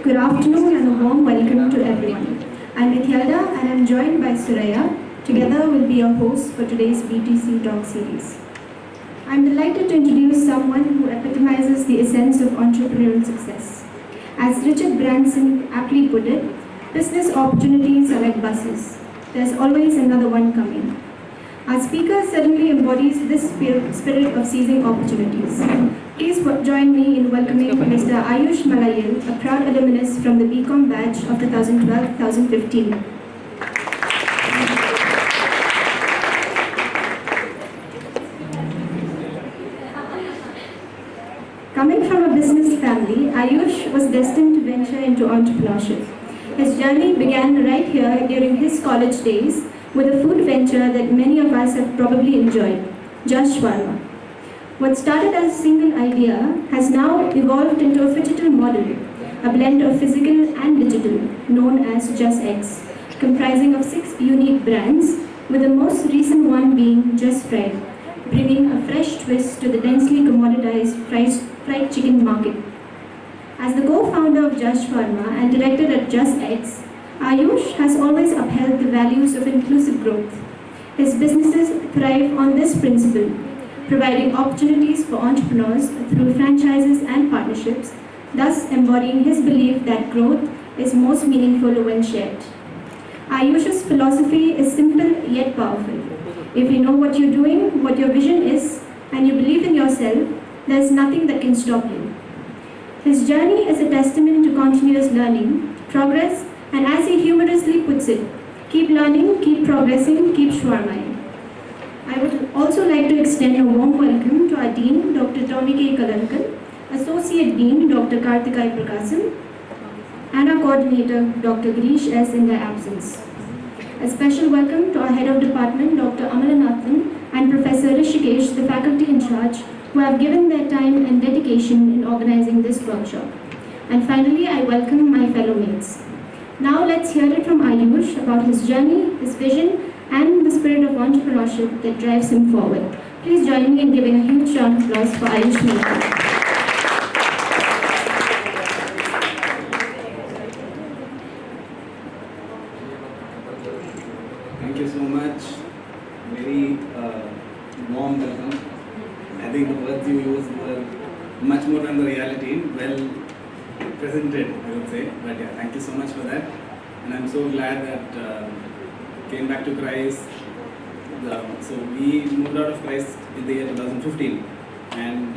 Good afternoon and a warm welcome to everyone. I'm Ithilda and I'm joined by Suraya. Together we'll be your hosts for today's B2C talk series. I'm delighted to introduce someone who epitomizes the essence of entrepreneurial success. As Richard Branson aptly put it, business opportunities are like buses. There's always another one coming. Our speaker certainly embodies this spirit of seizing opportunities. Please join me in welcoming Mr. Aayush Malayil, a proud alumnus from the BCom batch of 2012-2015. Coming from a business family, Aayush was destined to venture into entrepreneurship. His journey began right here during his college days with a food venture that many of us have probably enjoyed, Just Shawarma. What started as a single idea has now evolved into a phygital model, a blend of physical and digital, known as Just X, comprising of 6 unique brands, with the most recent one being Just Fried, bringing a fresh twist to the densely commoditized fried chicken market. As the co-founder of Just Shawarma and director at Just X, Aayush has always upheld the values of inclusive growth. His businesses thrive on this principle, providing opportunities for entrepreneurs through franchises and partnerships, thus embodying his belief that growth is most meaningful when shared. Aayush's philosophy is simple yet powerful. If you know what you're doing, what your vision is, and you believe in yourself, there's nothing that can stop you. His journey is a testament to continuous learning, progress, and as he humorously puts it, keep learning, keep progressing, keep shawarmaing. I would also like to extend a warm welcome to our Dean, Dr. Tommy K. Kalankal, Associate Dean, Dr. Kartikai Prakasam, and our Coordinator, Dr. Girish S. in their absence. A special welcome to our Head of Department, Dr. Amalanathan, and Professor Rishikesh, the faculty in charge, who have given their time and dedication in organizing this workshop. And finally, I welcome my fellow mates. Now let's hear it from Aayush about his journey, his vision, and the spirit of entrepreneurship that drives him forward. Please join me in giving a huge round of applause for Aayush Malayil. Thank you so much. Very warm welcome. I think the words you used were much more than the reality. Well presented, I would say. But yeah, thank you so much for that. And I'm so glad that came back to Christ. So we moved out of Christ in the year 2015. And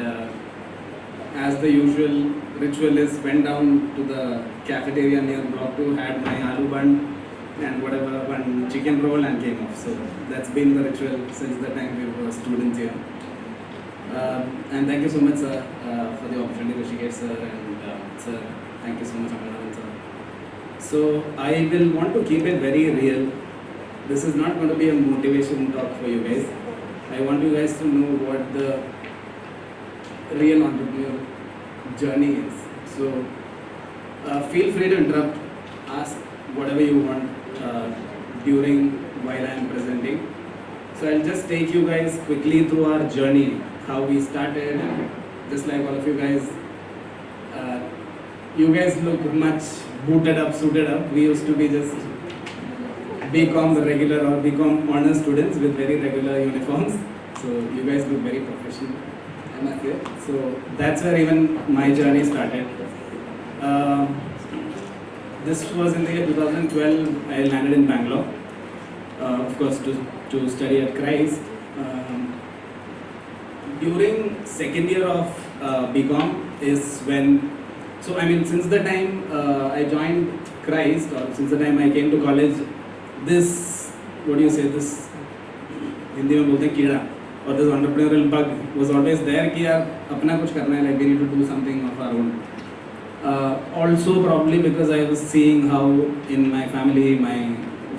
as the usual ritual is, went down to the cafeteria near Block 2, had my aloo bun and whatever, one chicken roll and came off. So that's been the ritual since the time we were students here. And thank you so much, sir, for the opportunity, Rishikesh sir, and sir, thank you so much, Amalan sir. So I will want to keep it very real. This is not going to be a motivation talk for you guys. I want you guys to know what the real entrepreneur journey is. So feel free to interrupt, ask whatever you want during while I am presenting. So I'll just take you guys quickly through our journey, how we started, and just like all of you guys look much booted up, suited up. We used to be just BCom regular or BCom honor students with very regular uniforms. So you guys look very professional, I must say. So that's where even my journey started. This was in the year 2012. I landed in Bangalore, of course, to study at Christ. During second year of BCom is when, so I mean, since the time I joined Christ, or since the time I came to college, this, what do you say, this, Hindi mein bolte hain कीड़ा, or this entrepreneurial bug was always there कि यार अपना कुछ करना है, like we need to do something of our own. Also probably because I was seeing how in my family, my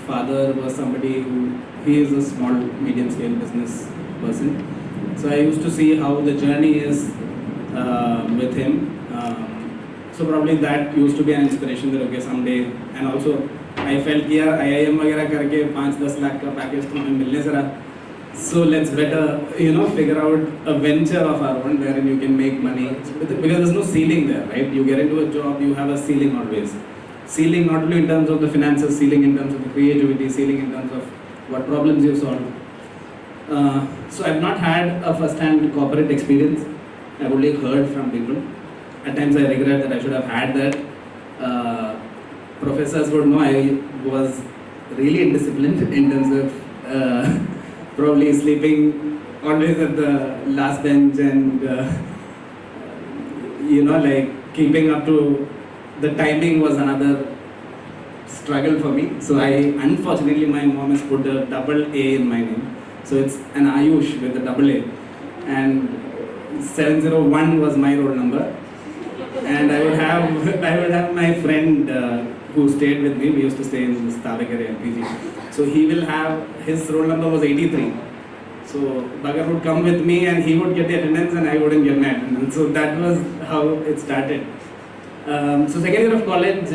father was somebody who, he is a small, medium scale business person. So I used to see how the journey is with him. So probably that used to be an inspiration that okay someday, and also I felt कि यार IIM वगैरह करके 5-10 लाख का package तो हमें मिलने से रहा, So let's better, figure out a venture of our own wherein you can make money. Because there's no ceiling there, right? You get into a job, you have a ceiling always. Ceiling not only in terms of the finances, ceiling in terms of the creativity, ceiling in terms of what problems you solve. So I've not had a first-hand corporate experience. I've only heard from people. At times I regret that I should have had that. Professors would know I was really indisciplined in terms of probably sleeping always at the last bench and like keeping up to the timing was another struggle for me. So unfortunately my mom has put a double A in my name. So it's an Aayush with a double A. And 701 was my roll number. And I would have my friend who stayed with me. We used to stay in this Tavekere LPG. So he will have, his roll number was 83. So Bhagat would come with me and he would get the attendance and I wouldn't get my attendance. So that was how it started. So second year of college,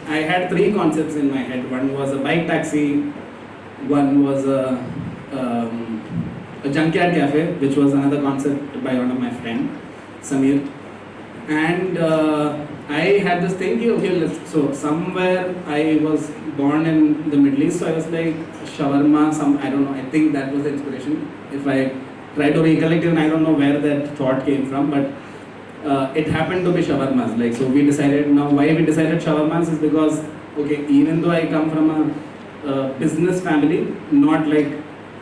I had three concepts in my head. One was a bike taxi, one was a junkyard cafe, which was another concept by one of my friends, Samir. And I had this thing, so somewhere I was born in the Middle East, so I was like, shawarma, I don't know, I think that was the inspiration. If I try to recollect it, I don't know where that thought came from, but it happened to be shawarmas. Like, so we decided, now why we decided shawarmas is because, okay, even though I come from a business family, not like,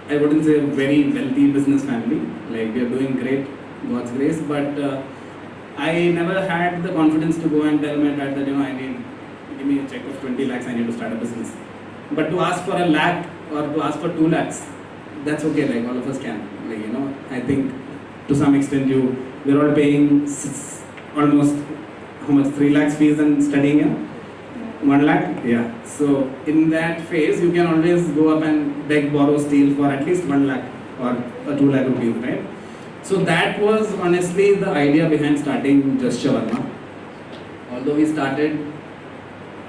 I wouldn't say a very wealthy business family, like we are doing great, God's grace, but I never had the confidence to go and tell my dad that, give me a check of 20 lakhs, I need to start a business. But to ask for a lakh or to ask for 2 lakhs, that's okay, like all of us can. Like, I think to some extent we're all paying almost, how much, 3 lakhs fees and studying here? 1 lakh? Yeah. So in that phase, you can always go up and beg, borrow, steal for at least 1 lakh or a 2 lakh rupees, right? So that was honestly the idea behind starting Just Shawarma. Although we started,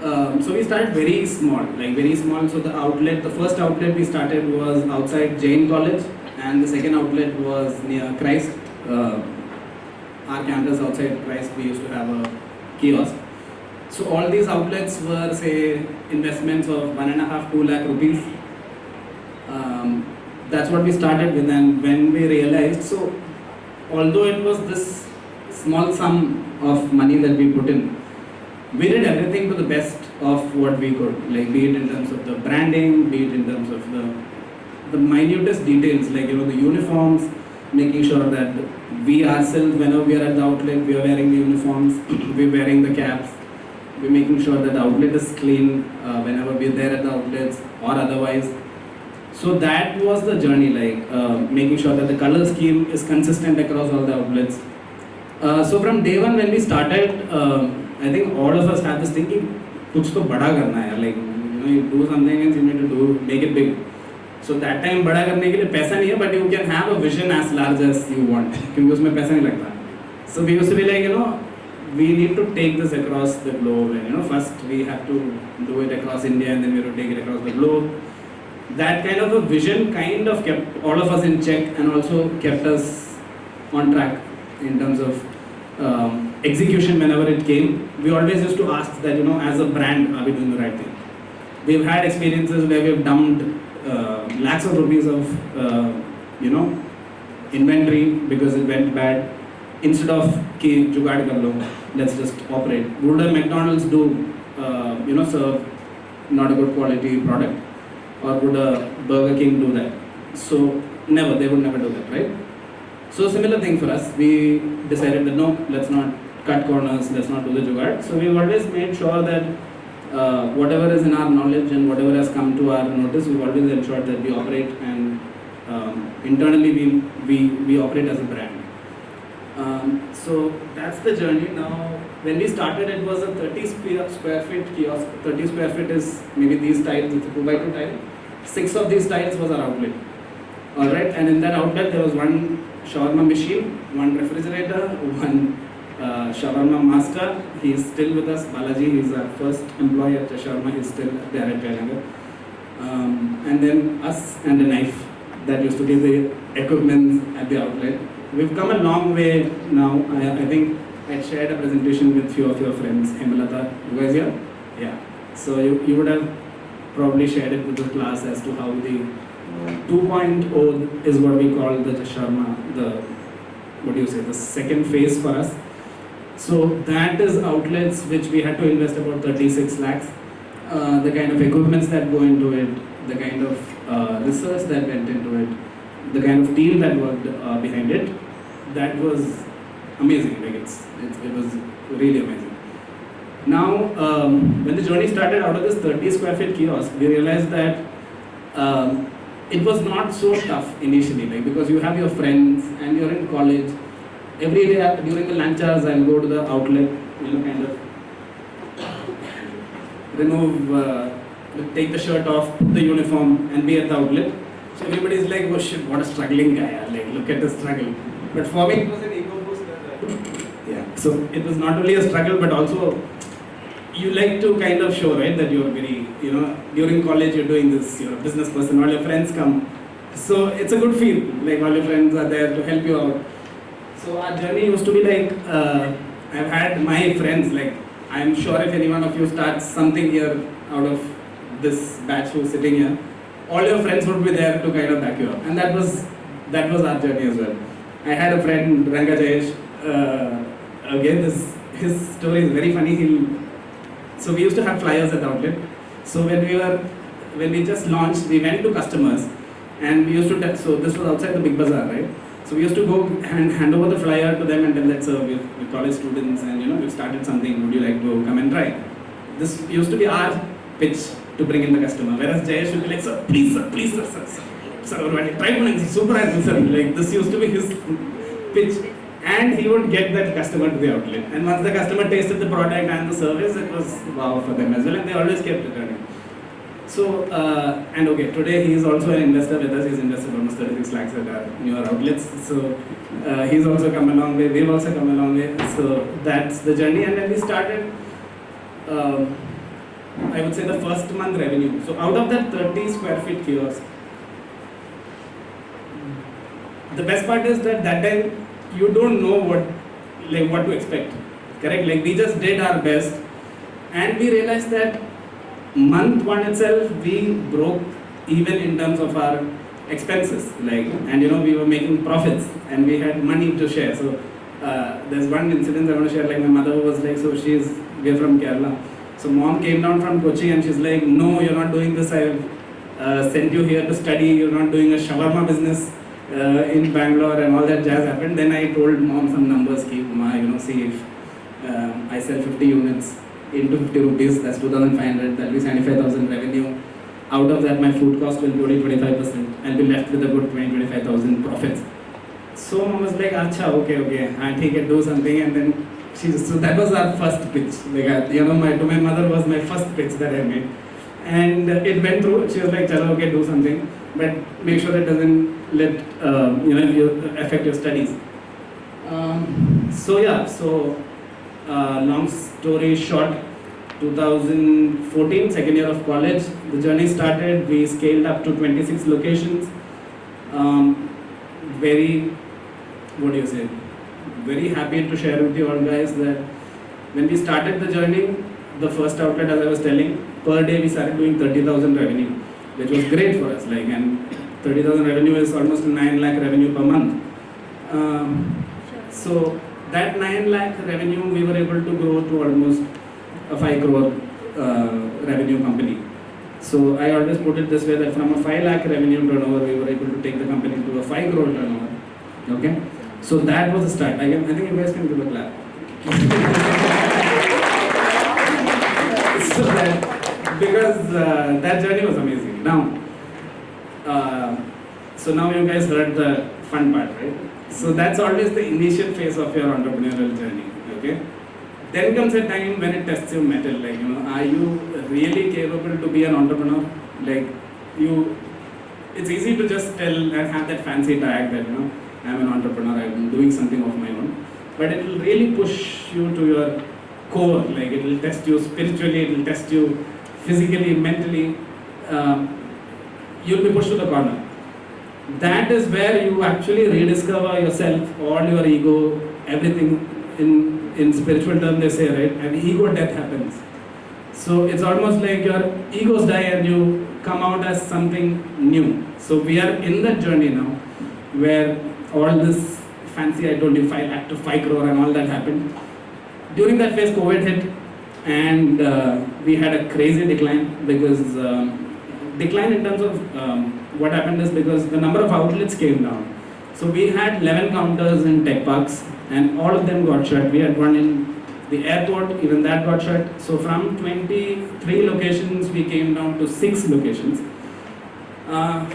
we started very small, So the first outlet we started was outside Jain College, and the second outlet was near Christ. Our campus outside Christ, we used to have a kiosk. So all these outlets were, say, investments of 1.5-2 lakh rupees. That's what we started with, and when we realized, so although it was this small sum of money that we put in, we did everything to the best of what we could, like be it in terms of the branding, be it in terms of the minutest details, like the uniforms, making sure that we ourselves, whenever we are at the outlet, we are wearing the uniforms, we're wearing the caps, we're making sure that the outlet is clean whenever we're there at the outlets or otherwise. So that was the journey, like making sure that the color scheme is consistent across all the outlets. So from day one when we started, I think all of us had this thinking, kuch to bada karna hai, like you do something and you need to make it big. So that time bada karne ke liye paisa nahi hai, but you can have a vision as large as you want, kyunki usme paisa nahi lagta. So we used to be like, we need to take this across the globe, and first we have to do it across India and then we have to take it across the globe. That kind of a vision kind of kept all of us in check and also kept us on track in terms of execution whenever it came. We always used to ask that, as a brand, are we doing the right thing? We've had experiences where we've dumped lakhs of rupees of, inventory because it went bad. Instead of, ki jugaad kar lo, let's just operate. Would a McDonald's do, serve not a good quality product? Or would a Burger King do that? So never, they would never do that, right? So similar thing for us, we decided that no, let's not cut corners, let's not do the jugaad. So we've always made sure that whatever is in our knowledge and whatever has come to our notice, we've always ensured that we operate and internally we operate as a brand. So that's the journey. Now, when we started, it was a 30 square feet kiosk. 30 square feet is maybe these tiles, it's a 2x2 tile. 6 of these tiles was our outlet. Alright, and in that outlet there was one shawarma machine, one refrigerator, one shawarma master. He is still with us, Balaji. He's our first employee at Shawarma. He's still there at Jayanagar. And then us and a knife. that used to be the equipment at the outlet. We've come a long way now. I think I shared a presentation with few of your friends. Hemalata, you guys here? Yeah. So you would have probably shared it with the class as to how the 2.0 is what we call the Shawarma, the second phase for us. So that is outlets which we had to invest about 36 lakhs. The kind of equipments that go into it, the kind of research that went into it, the kind of team that worked behind it, that was amazing. Like it was really amazing. Now, when the journey started out of this 30 square feet kiosk, we realized that it was not so tough initially, like because you have your friends and you're in college. Every day during the lunch hours, I'll go to the outlet, kind of remove, take the shirt off, put the uniform, and be at the outlet. So everybody's like, oh shit, what a struggling guy! Like, look at the struggle. But for me, it was an ego boost. Yeah. So it was not only a struggle, but also you like to kind of show, right, that you're very, during college you're doing this, you're a business person, all your friends come. So it's a good feel, like all your friends are there to help you out. So our journey used to be like, I've had my friends, like, I'm sure if any one of you starts something here out of this batch who's sitting here, all your friends would be there to kind of back you up. And that was our journey as well. I had a friend, Ranga Jayesh, again, his story is very funny. So we used to have flyers at the outlet. So when we just launched, we went to customers and we used to, so this was outside the big bazaar, right? So we used to go and hand over the flyer to them and tell that, sir, we're college students and we've started something, would you like to come and try? This used to be our pitch to bring in the customer, whereas Jayesh would be like, sir, please, sir, try super helpful, sir. Like this used to be his pitch. And he would get that customer to the outlet. And once the customer tasted the product and the service, it was wow for them as well, and they always kept returning. So, and okay, today he is also an investor with us. He's invested almost 36 lakhs at our newer outlets. So, he's also come a long way. We've also come a long way. So, that's the journey. And when we started, I would say the first month revenue. So, out of that 30 square feet kiosk, the best part is that time, you don't know what to expect, correct? Like we just did our best and we realized that month one itself, we broke even in terms of our expenses, and we were making profits and we had money to share. So there's one incident I want to share, like my mother was like, so we're from Kerala. So mom came down from Kochi and she's like, no, you're not doing this, I've sent you here to study, you're not doing a shawarma business in Bangalore, and all that jazz happened. Then I told mom some numbers, see if I sell 50 units into 50 rupees, that's 2,500, that'll be 75,000 revenue. Out of that, my food cost will be 25%. I'll be left with a good 25,000 profits. So mom was like, acha, okay, I take it, do something. And then so that was our first pitch. To my mother was my first pitch that I made. And it went through. She was like, chalo, okay, do something, but make sure it doesn't affect your studies. Long story short, 2014, second year of college, the journey started. We scaled up to 26 locations. Very happy to share with you all guys that when we started the journey, the first outlet, as I was telling, per day we started doing 30,000 revenue, which was great for us. And 30,000 revenue is almost 9 lakh revenue per month. So that 9 lakh revenue, we were able to grow to almost a 5 crore revenue company. So I always put it this way, that from a 5 lakh revenue turnover, we were able to take the company to a 5 crore turnover. Okay? So that was the start. I think you guys can give a clap. Because that journey was amazing. Now, so now you guys heard the fun part, right? So that's always the initial phase of your entrepreneurial journey, okay? Then comes a time when it tests your mettle, are you really capable to be an entrepreneur? It's easy to just tell and have that fancy tag that, I'm an entrepreneur, I'm doing something of my own. But it will really push you to your core, it will test you spiritually, it will test you physically, mentally. You'll be pushed to the corner. that is where you actually rediscover yourself, all your ego, everything. In spiritual terms they say, right, and ego death happens. So it's almost like your egos die and you come out as something new. So we are in that journey now, where all this fancy, I told you, 5 lakh to 5 crore and all that happened. During that phase, COVID hit, and we had a crazy decline because decline in terms of what happened is because the number of outlets came down. So we had 11 counters in tech parks, and all of them got shut. We had one in the airport, even that got shut. So from 23 locations, we came down to 6 locations.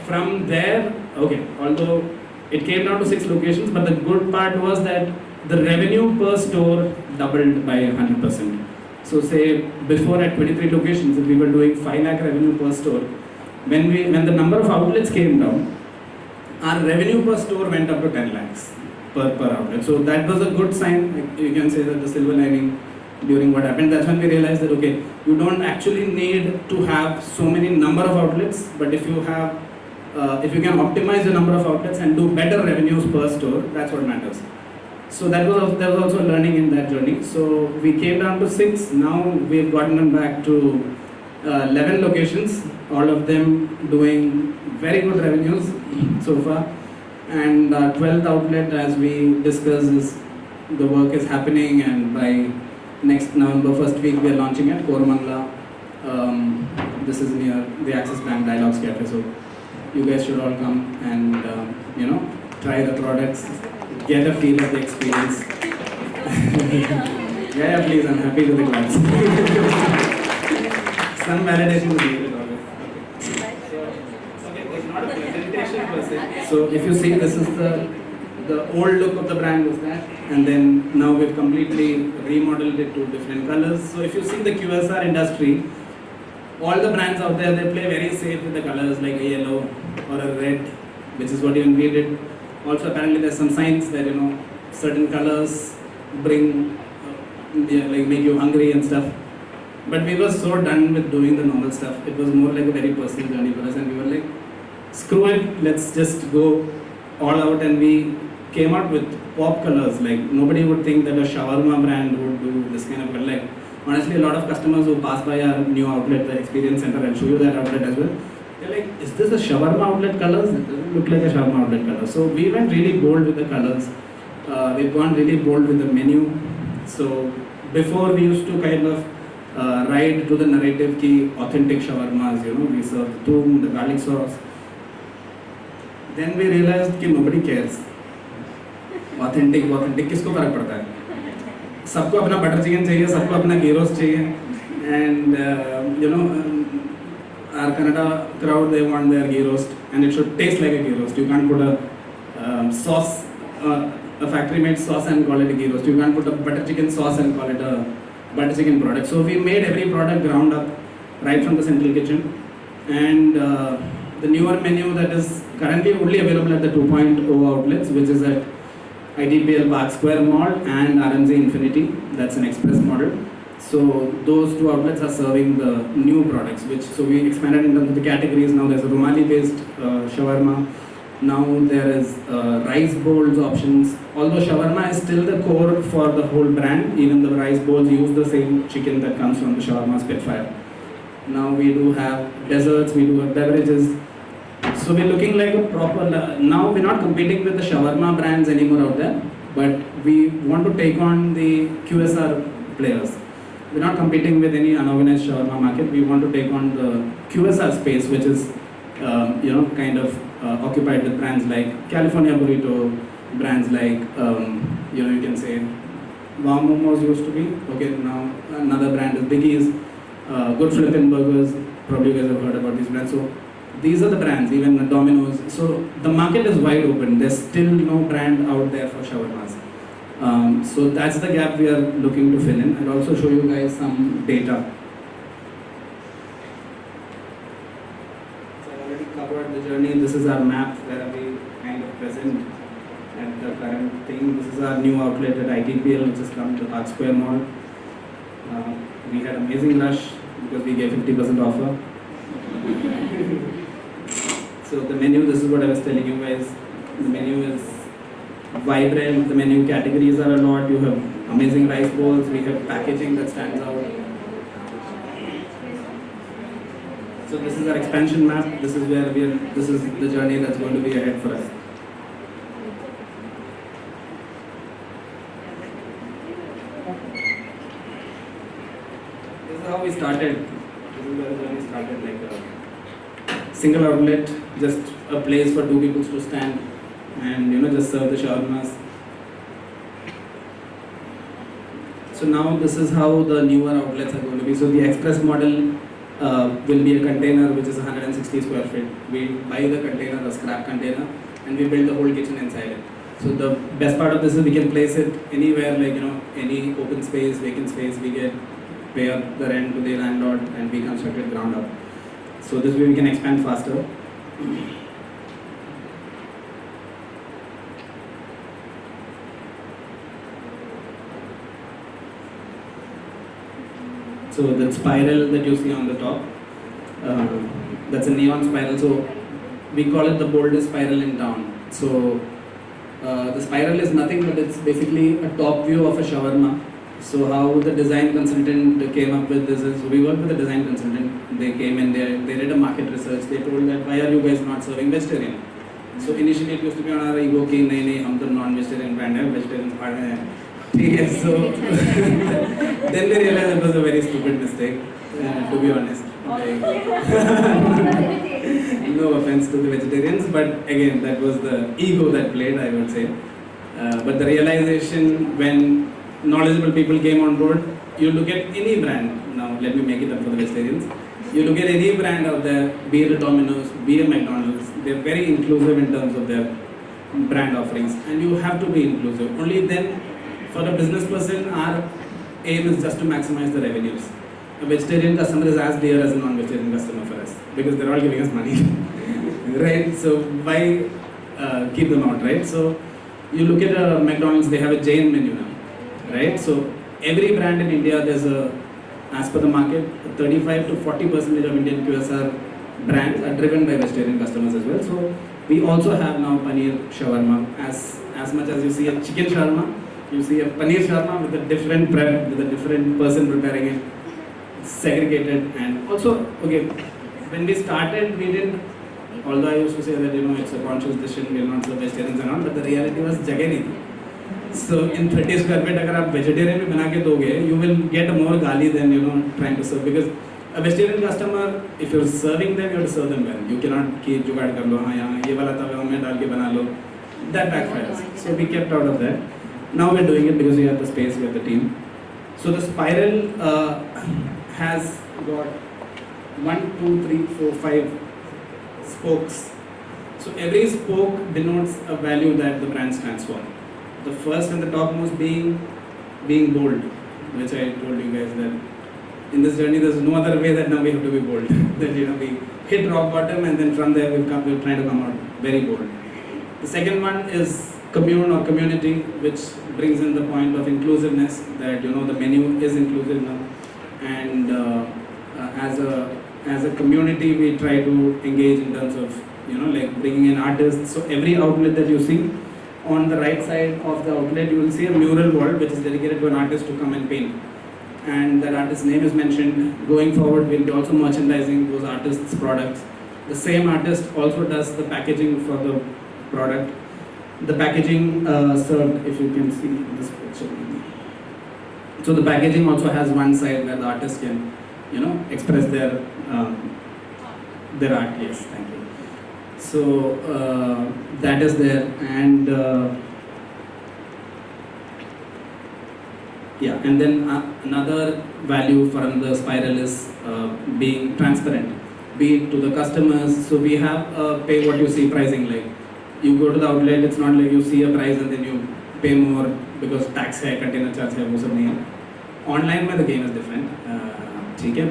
From there, okay, although it came down to 6 locations, but the good part was that the revenue per store doubled by 100%. So say before at 23 locations, if we were doing 5 lakh revenue per store, when the number of outlets came down, our revenue per store went up to 10 lakhs per outlet. So that was a good sign. Like you can say that the silver lining during what happened. That's when we realized that okay, you don't actually need to have so many number of outlets, but if you have, if you can optimize the number of outlets and do better revenues per store, that's what matters. So there was also learning in that journey. So we came down to 6. Now we've gotten them back to 11 locations, all of them doing very good revenues so far. And 12th outlet, as we discussed, is the work is happening, and by next November 1st week we are launching at Koramangala. This is near the Axis Bank Dialogues Cafe. So you guys should all come and try the products, get a feel of the experience. Yeah, please, I'm happy with the class. Some validation is needed always. Okay, it's not a presentation per se. So if you see, this is the old look of the brand was that, and then now we've completely remodeled it to different colors. So if you see the QSR industry, all the brands out there, they play very safe with the colors like a yellow or a red, which is what even we did. Also apparently there's some science that certain colors bring like make you hungry and stuff. But we were so done with doing the normal stuff. It was more like a very personal journey for us, and we were like, screw it, let's just go all out. And we came out with pop colors. Like nobody would think that a shawarma brand would do this kind of color. Like honestly, a lot of customers who pass by our new outlet, the experience center, I'll show you that outlet as well. They're like, is this a shawarma outlet colors? It doesn't look like a shawarma outlet color. So we went really bold with the colors. We've gone really bold with the menu. So before we used to kind of ride to the narrative ki authentic shawarmas, we serve the toom, the garlic sauce. Then we realized कि nobody cares. Authentic किसको फर्क पड़ता है? सबको अपना butter chicken चाहिए, सबको अपना ghee roast चाहिए, and our Kannada crowd, they want their ghee roast, and it should taste like a ghee roast. You can't put a sauce, a factory-made sauce and call it a ghee roast. You can't put a butter chicken sauce and call it a butter chicken product. So we made every product ground up right from the central kitchen, and the newer menu that is currently only available at the 2.0 outlets, which is at IDPL Park Square Mall and RMZ Infinity. That's an express model. So those 2 outlets are serving the new products, so we expanded in terms of the categories. Now there's a Rumali-based shawarma. Now there is rice bowls options. Although shawarma is still the core for the whole brand, even the rice bowls use the same chicken that comes from the shawarma Spitfire. Now we do have desserts, we do have beverages. So we're looking like a proper, now we're not competing with the shawarma brands anymore out there, but we want to take on the QSR players. We're not competing with any unorganized shawarma market. We want to take on the QSR space, which is, kind of occupied with brands like California Burrito, brands like, you can say, Wow Momos used to be. Okay, now another brand is Biggie's, Good Flippin' Burgers. Probably you guys have heard about these brands. So these are the brands, even Domino's. So the market is wide open. There's still no brand out there for shawarmas. So that's the gap we are looking to fill in. I'll also show you guys some data. So I already covered the journey. This is our map where we kind of present at the current thing. This is our new outlet at ITPL, which has come to Park Square Mall. We had amazing rush because we gave 50% offer. So the menu, this is what I was telling you guys. The menu is vibrant. The menu categories are a lot. You have amazing rice bowls. We have packaging that stands out. So this is our expansion map. This is where we are. This is the journey that's going to be ahead for us. This is how we started. This is where the journey started. Like a single outlet, just a place for two people to stand and just serve the shawarmas. So now this is how the newer outlets are going to be. So the express model will be a container which is 160 square feet. We buy the container, the scrap container, and we build the whole kitchen inside it. So the best part of this is we can place it anywhere, like any open space, vacant space. We pay the rent to the landlord, and we construct it ground up. So this way we can expand faster. So that spiral that you see on the top, that's a neon spiral. So we call it the boldest spiral in town. So the spiral is nothing but it's basically a top view of a shawarma. So how the design consultant came up with this is, we worked with a design consultant. They came and they did a market research. They told that, why are you guys not serving vegetarian? So initially it used to be on our ego ki nahi, hum to non-vegetarian brand hai, vegetarians part hai. Yes, so then they realized it was a very stupid mistake, to be honest. No offense to the vegetarians, but again, that was the ego that played, I would say. But the realization when knowledgeable people came on board, you look at any brand, now let me make it up for the vegetarians, you look at any brand out there, be it a Domino's, be it McDonald's, they're very inclusive in terms of their brand offerings, and you have to be inclusive. Only then, for a business person, our aim is just to maximize the revenues. A vegetarian customer is as dear as a non-vegetarian customer for us, because they're all giving us money, right? So why keep them out, right? So you look at a McDonald's, they have a Jain menu now, right? So every brand in India, there's as per the market, 35 to 40% of Indian QSR brands are driven by vegetarian customers as well. So we also have now paneer shawarma. As much as you see a chicken shawarma, you see a paneer shawarma with a different prep, with a different person preparing it, segregated. And also, okay, when we started, we didn't, although I used to say that it's a conscious decision, we are not so vegetarians and all, but the reality was jagah nahi thi. So in 30 square feet, agar aap vegetarian bhi bana ke doge, you will get more gali than trying to serve, because a vegetarian customer, if you're serving them, you have to serve them well. You cannot keep jugaad kar lo, haan yahan ye wala tawa mein dal ke bana lo. That backfires. So we kept out of that. Now we're doing it because we have the space, we have the team. So the spiral has got 1, 2, 3, 4, 5 spokes. So every spoke denotes a value that the brand stands for. The first and the topmost being bold, which I told you guys that in this journey there's no other way that now we have to be bold. That we hit rock bottom and then from there we're trying to come out very bold. The second one is commune or community, which brings in the point of inclusiveness, that the menu is inclusive now, and as a community we try to engage in terms of like bringing in artists. So every outlet that you see, on the right side of the outlet you will see a mural wall which is dedicated to an artist to come and paint, and that artist's name is mentioned. Going forward we'll be also merchandising those artists' products. The same artist also does the packaging for the product. The packaging served, if you can see this picture. So the packaging also has one side where the artist can, express their art. Yes, thank you. So that is there, and and then another value from the spiral is being transparent, be it to the customers. So we have pay what you see pricing, like. You go to the outlet, it's not like you see a price and then you pay more because tax hai, container charge hai, wo sab nahi hai. Online mein the game is different,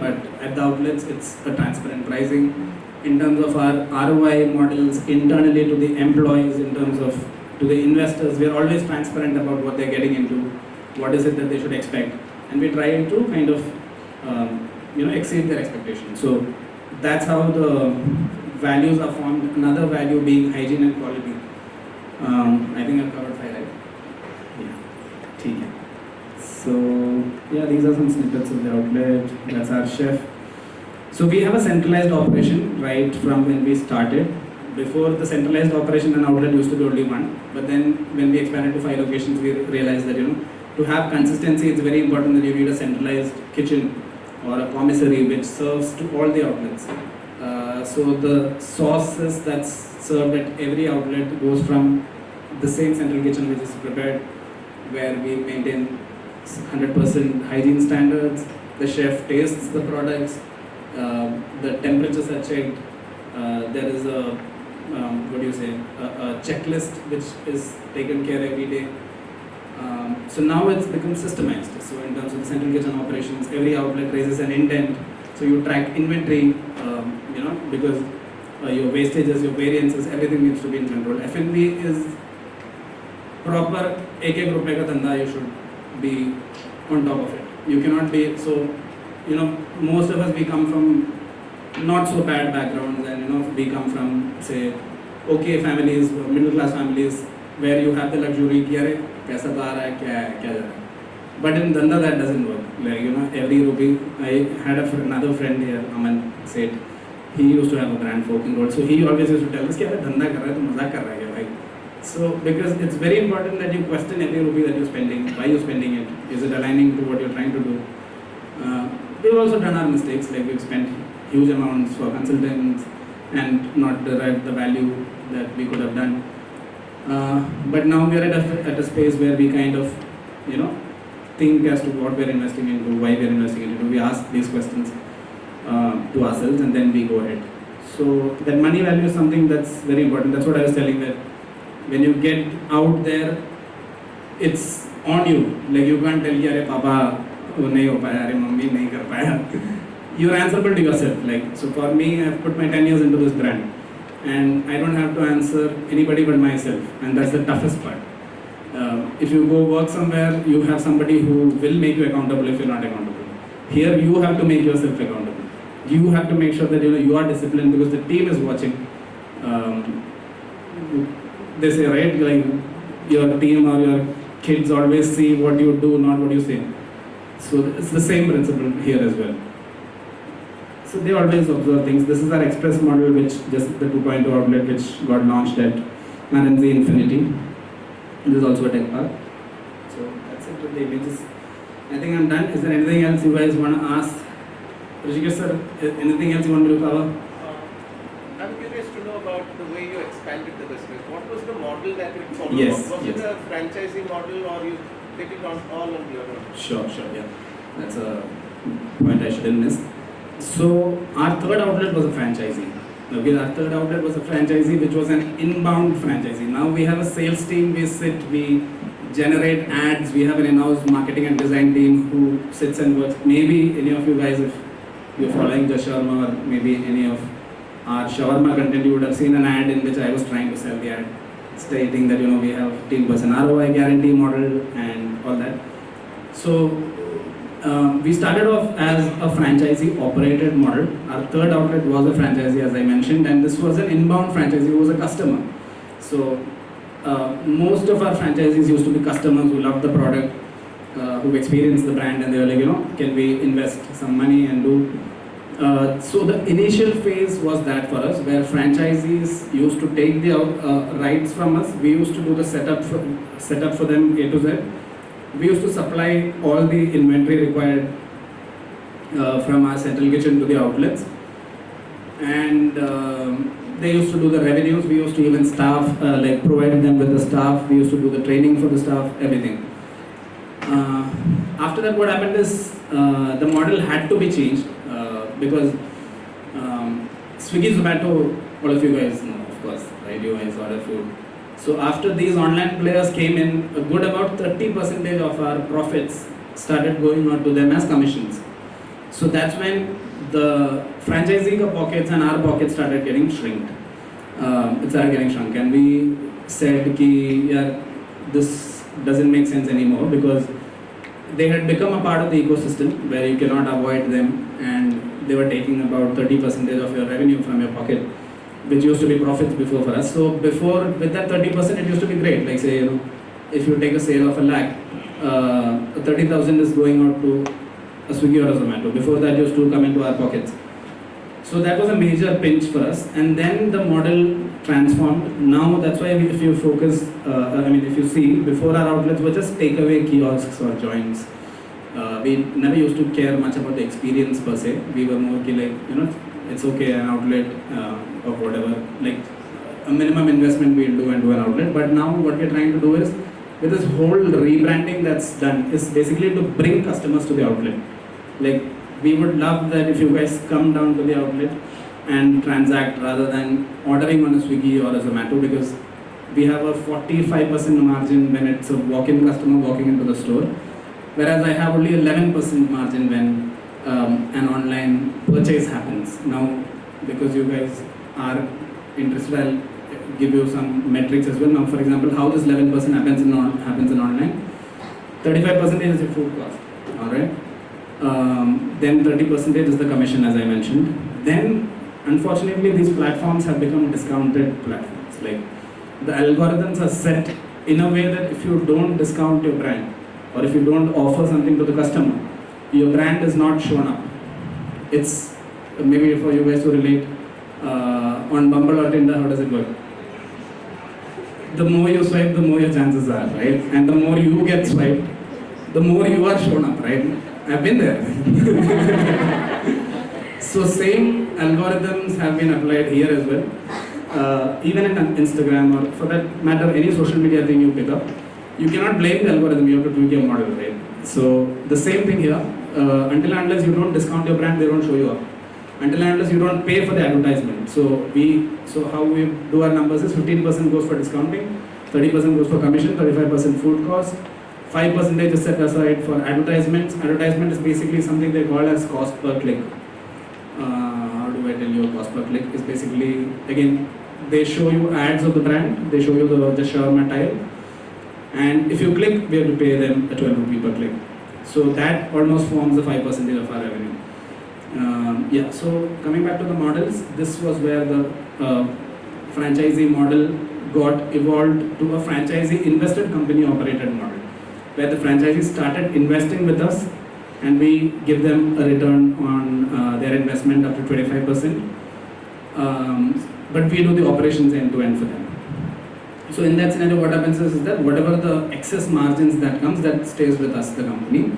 but at the outlets it's a transparent pricing. In terms of our ROI models internally to the employees, in terms of to the investors, we are always transparent about what they're getting into, what is it that they should expect, and we try to kind of exceed their expectations. So that's how values are formed. Another value being hygiene and quality. I think I've covered 5, right? Yeah. ठीक है. So yeah, these are some snippets of the outlet. That's our chef. So we have a centralized operation right from when we started. Before the centralized operation, an outlet used to be only one. But then when we expanded to 5 locations, we realized that to have consistency, it's very important that you need a centralized kitchen or a commissary which serves to all the outlets. So the sauces that's served at every outlet goes from the same central kitchen which is prepared, where we maintain 100% hygiene standards. The chef tastes the products. The temperatures are checked. There is a a checklist which is taken care every day. So now it's become systemized. So in terms of the central kitchen operations, every outlet raises an intent. So you track inventory, because your wastages, your variances, everything needs to be in control. F&B is proper ek rupee ka dhanda. You should be on top of it. You cannot be most of us, we come from not so bad backgrounds, and we come from, say, okay families, middle class families, where you have the luxury ki are paisa to aa raha hai, kya ja raha hai. But in Dhanda that doesn't work. Like every rupee. I had another friend here, Aman, said he used to have a brand forking road, so he always used to tell us कि अबे धंधा कर रहा है तो मजाक कर रहा है क्या भाई. So because it's very important that you question every rupee that you're spending, why you're spending it, is it aligning to what you're trying to do. We've also done our mistakes, like we've spent huge amounts for consultants and not derived the value that we could have done. But now we're at a space where we kind of, think as to what we're investing into, why we're investing into. We ask these questions to ourselves and then we go ahead. So that money value is something that's very important. That's what I was telling, that when you get out there, it's on you. Like you can't tell, "Arey Papa, वो नहीं हो पाया, अरे mummy नहीं कर पाया." You're answerable to yourself. Like, so for me, I've put my 10 years into this brand, and I don't have to answer anybody but myself, and that's the toughest part. If you go work somewhere, you have somebody who will make you accountable if you're not accountable. Here, you have to make yourself accountable. You have to make sure that you are disciplined because the team is watching. They say, right, like your team or your kids always see what you do, not what you say. So it's the same principle here as well. So they always observe things. This is our express model, which just the 2.0 outlet, which got launched at Malayil Infinity. This is also a tech park. So that's it with the images. I think I'm done. Is there anything else you guys want to ask? Rishikesh sir, anything else you want me to cover? I'm curious to know about the way you expanded the business. What was the model that you followed? Yes, was yes. it a franchising model or you take it on all on your own? Sure, yeah. That's a point I shouldn't miss. So our third outlet was a franchisee. Okay, our third outlet was a franchisee, which was an inbound franchisee. Now we have a sales team, we generate ads, we have an in-house marketing and design team who sits and works. Maybe any of you guys, if you're following the Shawarma or maybe any of our Shawarma content, you would have seen an ad in which I was trying to sell the ad, stating that we have 10% ROI guarantee model and all that. So we started off as a franchisee operated model. Our third outlet was a franchisee, as I mentioned, and this was an inbound franchisee who was a customer. So most of our franchisees used to be customers who loved the product, who experienced the brand, and they were like, can we invest some money and do. So the initial phase was that for us, where franchisees used to take the rights from us. We used to do the setup for them A to Z. We used to supply all the inventory required from our central kitchen to the outlets, and they used to do the revenues. We used to even staff, provide them with the staff. We used to do the training for the staff, everything. After that, what happened is the model had to be changed because Swiggy, Zomato, all of you guys know, of course, right? You guys order food. So after these online players came in, a good about 30% of our profits started going on to them as commissions. So that's when the franchisee pockets and our pockets started getting shrunk. It started getting shrunk, and we said ki, yeah, this doesn't make sense anymore, because they had become a part of the ecosystem where you cannot avoid them, and they were taking about 30% of your revenue from your pocket. which used to be profits before for us. So before, with that 30%, it used to be great. Like say, if you take a sale of 1 lakh, 30,000 is going out to a Swiggy or a Zomato. Before that used to come into our pockets. So that was a major pinch for us. And then the model transformed. Now that's why if you focus, if you see, before our outlets were just takeaway kiosks or joints. We never used to care much about the experience per se. We were more like, it's okay, an outlet or whatever, like a minimum investment we'll do and do an outlet. But now what we're trying to do is, with this whole rebranding that's done, is basically to bring customers to the outlet. Like, we would love that if you guys come down to the outlet and transact rather than ordering on a Swiggy or a Zomato, because we have a 45% margin when it's a walk-in customer walking into the store, whereas I have only 11% margin when an online purchase happens. Now, because you guys are interested, I'll give you some metrics as well. Now, for example, how this 11% happens in online. 35% is your food cost, all right? Then 30% is the commission, as I mentioned. Then, unfortunately, these platforms have become discounted platforms. Like, the algorithms are set in a way that if you don't discount your brand, or if you don't offer something to the customer, your brand is not shown up. It's maybe for you guys to relate, on Bumble or Tinder, how does it work? The more you swipe, the more your chances are, right? And the more you get swiped, the more you are shown up, right? I've been there. So same algorithms have been applied here as well. Even in Instagram, or for that matter, any social media thing you pick up, you cannot blame the algorithm, you have to tweak your model, right? So the same thing here, until and unless you don't discount your brand, they don't show you up. Until and unless you don't pay for the advertisement. So how we do our numbers is 15% goes for discounting, 30% goes for commission, 35% food cost, 5% is set aside for advertisements. Advertisement is basically something they call as cost per click. How do I tell you cost per click? Is basically, again, they show you ads of the brand, they show you the shawarma tile, and if you click, we have to pay them a 12 rupee per click. So that almost forms the 5% of our revenue. So coming back to the models, this was where the franchisee model got evolved to a franchisee invested company operated model, where the franchisees started investing with us and we give them a return on their investment up to 25%. But we do the operations end to end for them. So in that scenario, what happens is that whatever the excess margins that comes, that stays with us, the company.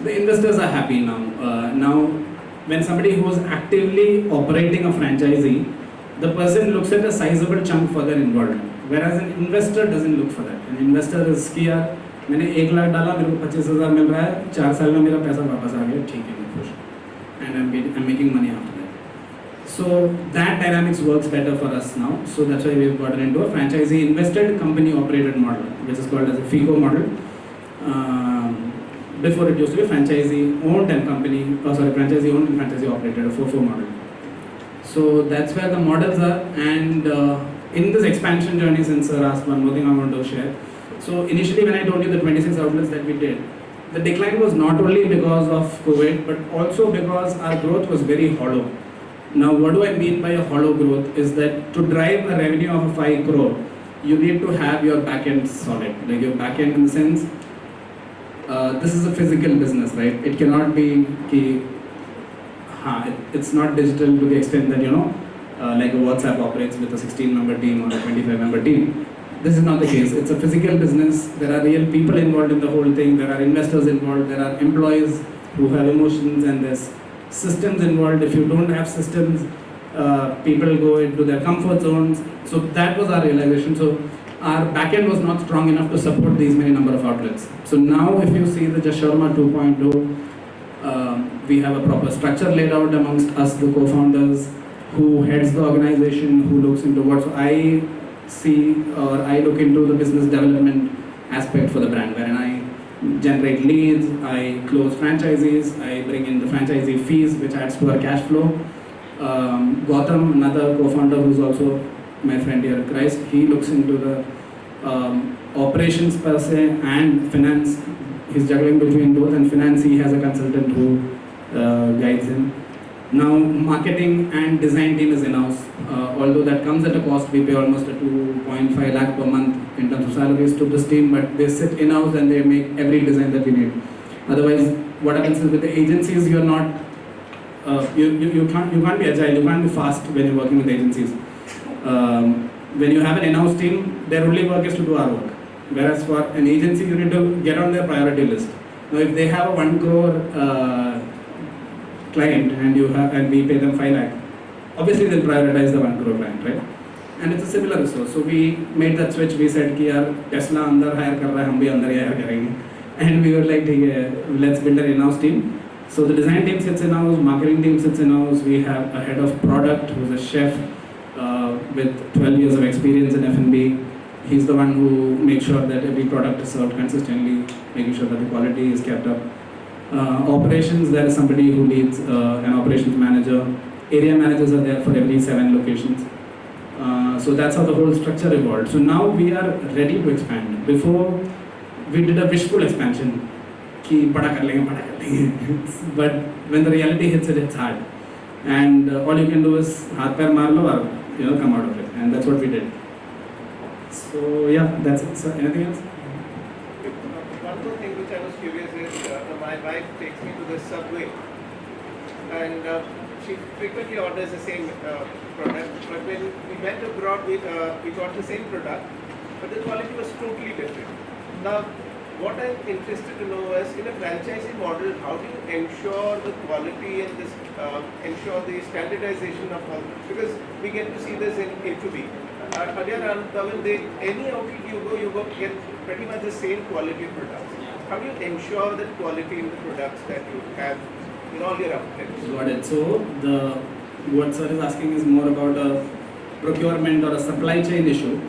The investors are happy now. Now, when somebody who is actively operating a franchisee, the person looks at a sizable chunk for their involvement, whereas an investor doesn't look for that. An investor is कि यार मैंने 1 लाख डाला, मेरे को 25,000 मिल रहा है, 4 साल में मेरा पैसा वापस आ गया, ठीक है, मैं खुश, and I'm making money after that. So that dynamics works better for us now. So that's why we've gotten into a franchisee invested company operated model, which is called as a FICO model. Before it used to be franchisee owned and franchisee owned and franchisee operated, a 4-4 model. So that's where the models are. And in this expansion journey, since sir asked, one more thing I want to share. So initially when I told you the 26 outlets that we did, the decline was not only because of COVID, but also because our growth was very hollow. Now what do I mean by a hollow growth is that to drive a revenue of a 5 crore, you need to have your back end solid. Like your back end in the sense, this is a physical business, right? It cannot be, it's not digital to the extent that, like a WhatsApp operates with a 16-member team or a 25-member team. This is not the case. It's a physical business. There are real people involved in the whole thing. There are investors involved. There are employees who have emotions, and there's systems involved. If you don't have systems, people go into their comfort zones. So that was our realization. So our backend was not strong enough to support these many number of outlets. So now if you see the Shawarma 2.0, we have a proper structure laid out amongst us, the co-founders, who heads the organization, who looks into what. So I see, or I look into the business development aspect for the brand, wherein I generate leads, I close franchisees, I bring in the franchisee fees, which adds to our cash flow. Gautam, another co-founder who's also my friend here, Christ, he looks into the operations per se and finance. He's juggling between both, and finance, he has a consultant who guides him. Now, marketing and design team is in-house. Although that comes at a cost, we pay almost a 2.5 lakh per month in terms of salaries to this team, but they sit in-house and they make every design that we need. Otherwise, what happens is with the agencies, you're not, you can't be agile, you can't be fast when you're working with agencies. When you have an in-house team, their only work is to do our work. Whereas for an agency, you need to get on their priority list. Now, if they have a 1 crore client and we pay them 5 lakh, obviously they'll prioritize the 1 crore client, right? And it's a similar resource. So we made that switch. We said कि यार Tesla अंदर hire कर रहा है, हम भी अंदर ही hire करेंगे. And we were like, ठीक है, let's build an in-house team. So the design team sits in-house, marketing team sits in-house. We have a head of product who's a chef with 12 years of experience in F&B. He's the one who makes sure that every product is served consistently, making sure that the quality is kept up. Operations, there is somebody who leads an operations manager. Area managers are there for every 7 locations. So that's how the whole structure evolved. So now we are ready to expand. Before, we did a wishful expansion. कि बड़ा कर लेंगे. But when the reality hits it, it's hard. And all you can do is हाथ पैर मार लो और come out of it. And that's what we did. So yeah, that's it. So anything else? One more thing which I was curious is, my wife takes me to the Subway, and she frequently orders the same product. But when we went abroad, we got the same product, but the quality was totally different. Now, what I'm interested to know is, in a franchising model, how do you ensure the quality and this, ensure the standardization of all? Because we get to see this in A2B. Earlier on, any outlet you go get pretty much the same quality of products. How do you ensure that quality in the products that you have in all your outlets? Got it. So what sir is asking is more about a procurement or a supply chain issue.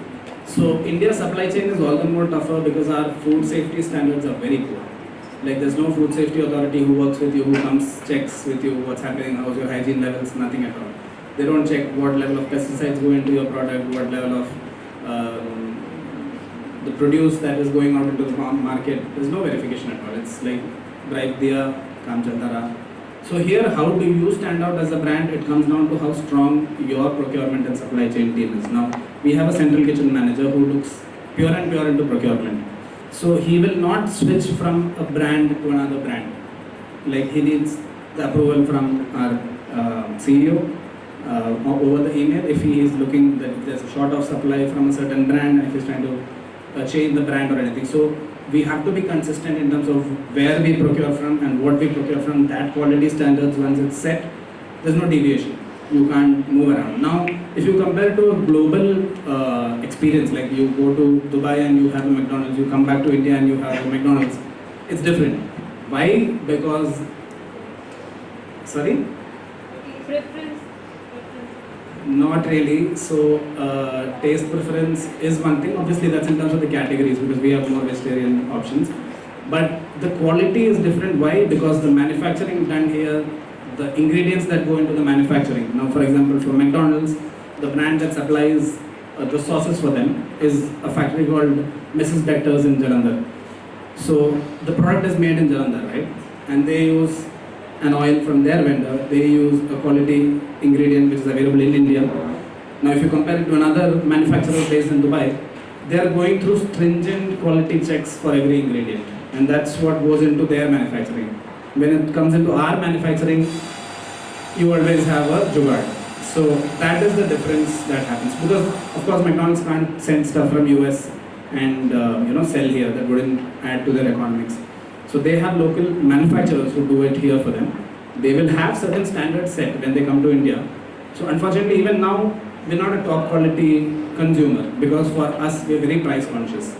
So India's supply chain is all the more tougher because our food safety standards are very poor. Like there's no food safety authority who works with you, who comes, checks with you what's happening, how's your hygiene levels, nothing at all. They don't check what level of pesticides go into your product, what level of the produce that is going out into the market. There's no verification at all. It's like drive diya, kaam chalta raha. So here, how do you stand out as a brand? It comes down to how strong your procurement and supply chain team is. Now, we have a central kitchen manager who looks pure into procurement. So he will not switch from a brand to another brand. Like he needs the approval from our CEO over the email if he is looking that there's a short of supply from a certain brand and if he's trying to change the brand or anything. So we have to be consistent in terms of where we procure from and what we procure from. That quality standards, once it's set, there's no deviation. You can't move around. Now, if you compare to a global experience, like you go to Dubai and you have a McDonald's, you come back to India and you have a McDonald's, it's different. Why? Because, sorry? Preference. Not really. So, taste preference is one thing. Obviously, that's in terms of the categories because we have more vegetarian options. But the quality is different. Why? Because the manufacturing done here, the ingredients that go into the manufacturing. Now, for example, for McDonald's, the brand that supplies the sauces for them is a factory called Mrs. Dector's in Jalandhar. So, the product is made in Jalandhar, right? And they use an oil from their vendor. They use a quality ingredient which is available in India. Now, if you compare it to another manufacturer based in Dubai, they are going through stringent quality checks for every ingredient, and that's what goes into their manufacturing. When it comes into our manufacturing, you always have a jugaad. So that is the difference that happens. Because of course McDonald's can't send stuff from US and sell here. That wouldn't add to their economics. So they have local manufacturers who do it here for them. They will have certain standards set when they come to India. So unfortunately, even now, we're not a top quality consumer because for us, we're very price conscious,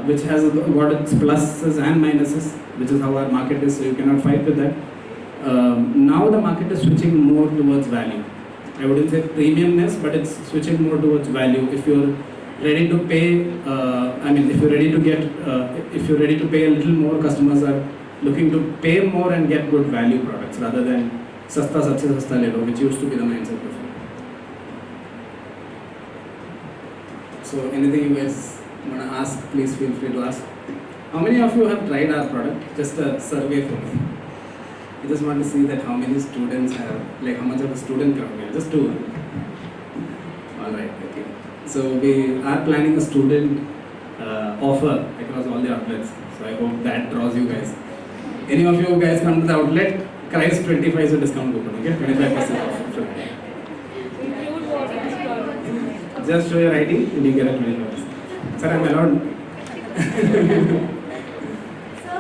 which has got its pluses and minuses, which is how our market is, so you cannot fight with that. Now the market is switching more towards value. I wouldn't say premiumness, but it's switching more towards value. If you're ready to pay, if you're ready to pay a little more, customers are looking to pay more and get good value products rather than sasta sabse sasta le lo, which used to be the mindset before. So anything you guys want to ask, please feel free to ask. How many of you have tried our product? Just a survey for me. I just want to see that how many students have, like how much of a student crowd we have. Just two. Alright, okay. So we are planning a student offer across all the outlets. So I hope that draws you guys. Any of you guys come to the outlet, Christ 25 is a discount coupon, okay? 25% off. Just show your ID and you get a 25%. Sir, I'm allowed. So,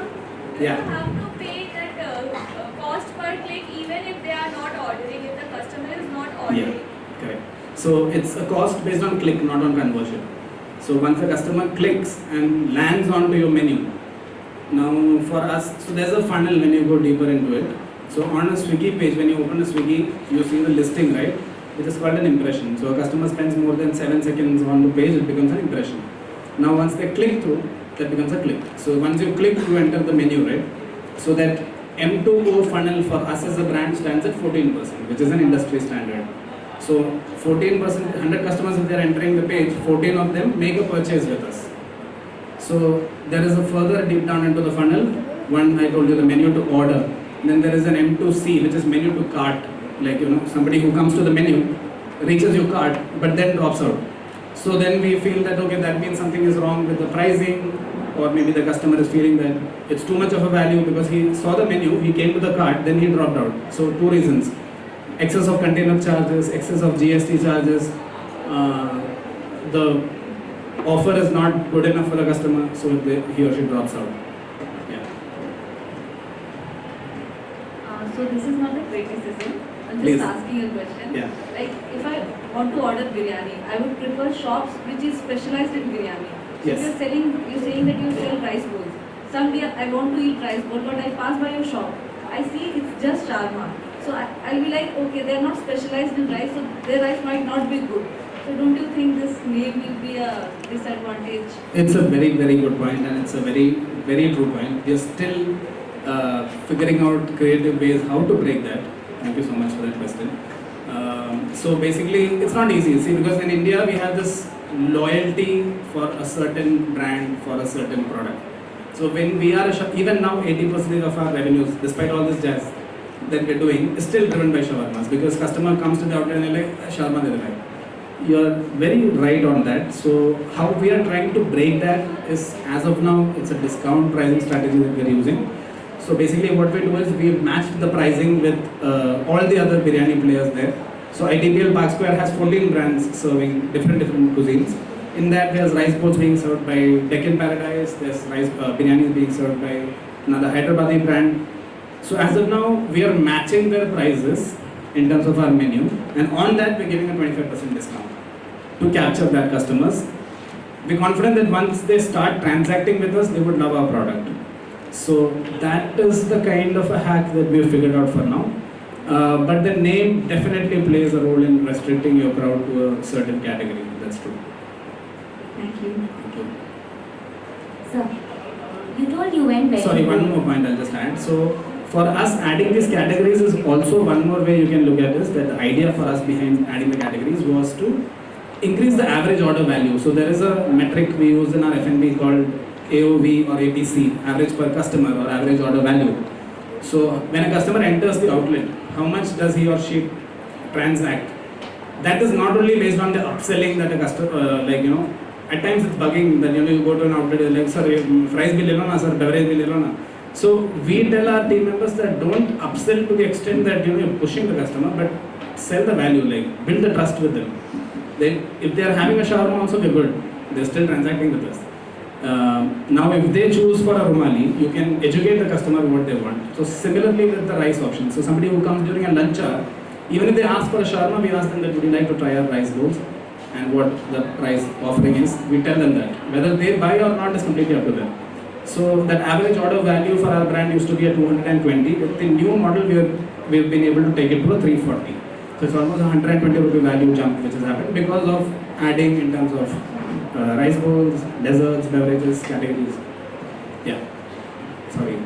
Yeah. you have to pay that cost per click even if they are not ordering, if the customer is not ordering. Yeah, correct. So it's a cost based on click, not on conversion. So once a customer clicks and lands onto your menu, now for us, so there's a funnel when you go deeper into it. So on a Swiggy page, when you open a Swiggy, you see the listing, right? Which is called an impression. So a customer spends more than 7 seconds on the page, it becomes an impression. Now once they click through, that becomes a click. So once you click, you enter the menu, right? So that M2O funnel for us as a brand stands at 14%, which is an industry standard. So 14%, 100 customers if they are entering the page, 14 of them make a purchase with us. So there is a further deep down into the funnel. One, I told you the menu to order. Then there is an M2C, which is menu to cart. Like, somebody who comes to the menu, reaches your cart, but then drops out. So then we feel that, okay, that means something is wrong with the pricing, or maybe the customer is feeling that it's too much of a value because he saw the menu, he came to the cart, then he dropped out. So two reasons. Excess of container charges, excess of GST charges, the offer is not good enough for the customer, so he or she drops out. Yeah. So this is not a criticism. I'm Please. just asking a question. Yeah. Like if I want to order biryani, I would prefer shops which is specialized in biryani. So Yes. If you're saying that you sell rice bowls. Someday I want to eat rice bowl, but I pass by your shop. I see it's just shawarma. So I'll be like, okay, they're not specialized in rice, so their rice might not be good. So don't you think this name will be a disadvantage? It's a very, very good point, and it's a very, very true point. We are still figuring out creative ways how to break that. Thank you so much for that question. So basically, it's not easy, see, because in India we have this loyalty for a certain brand, for a certain product. So when we are even now 80% of our revenues, despite all this jazz that we're doing, is still driven by shawarmas, because customer comes to the outlet and they're like, shawarma de like. You're very right on that. So how we are trying to break that is, as of now, it's a discount pricing strategy that we're using. So basically what we do is we've matched the pricing with all the other biryani players there. So ITPL Park Square has 14 brands serving different cuisines. In that there's rice bowls being served by Deccan Paradise, there's rice biryani being served by another Hyderabadi brand. So as of now, we are matching their prices in terms of our menu, and on that we're giving a 25% discount to capture that customers. We're confident that once they start transacting with us, they would love our product. So that is the kind of a hack that we've figured out for now. But the name definitely plays a role in restricting your crowd to a certain category. That's true. Thank you. Thank you. Sir, you told you went very Sorry, one good. more point I'll just add. So for us, adding these categories is also one more way you can look at this, that the idea for us behind adding the categories was to increase the average order value. So there is a metric we use in our F&B called AOV or APC, average per customer or average order value. So when a customer enters the outlet, how much does he or she transact? That is not only based on the upselling that a customer, at times it's bugging that you go to an outlet, you're like, sir, fries bhi le lo na, sir, beverage bhi le lo na. So we tell our team members that don't upsell to the extent that you're pushing the customer, but sell the value, like build the trust with them. If they are having a shawarma also, we're good. They're still transacting with us. Now if they choose for a rumali, you can educate the customer what they want. So similarly with the rice option. So somebody who comes during a lunch hour, even if they ask for a shawarma, we ask them that would you like to try our rice bowls and what the price offering is. We tell them that. Whether they buy or not is completely up to them. So that average order value for our brand used to be at 220. With the new model, we've been able to take it to a 340. So it's almost a 120 rupee value jump which has happened because of adding in terms of rice bowls, desserts, beverages, categories. Yeah. Sorry.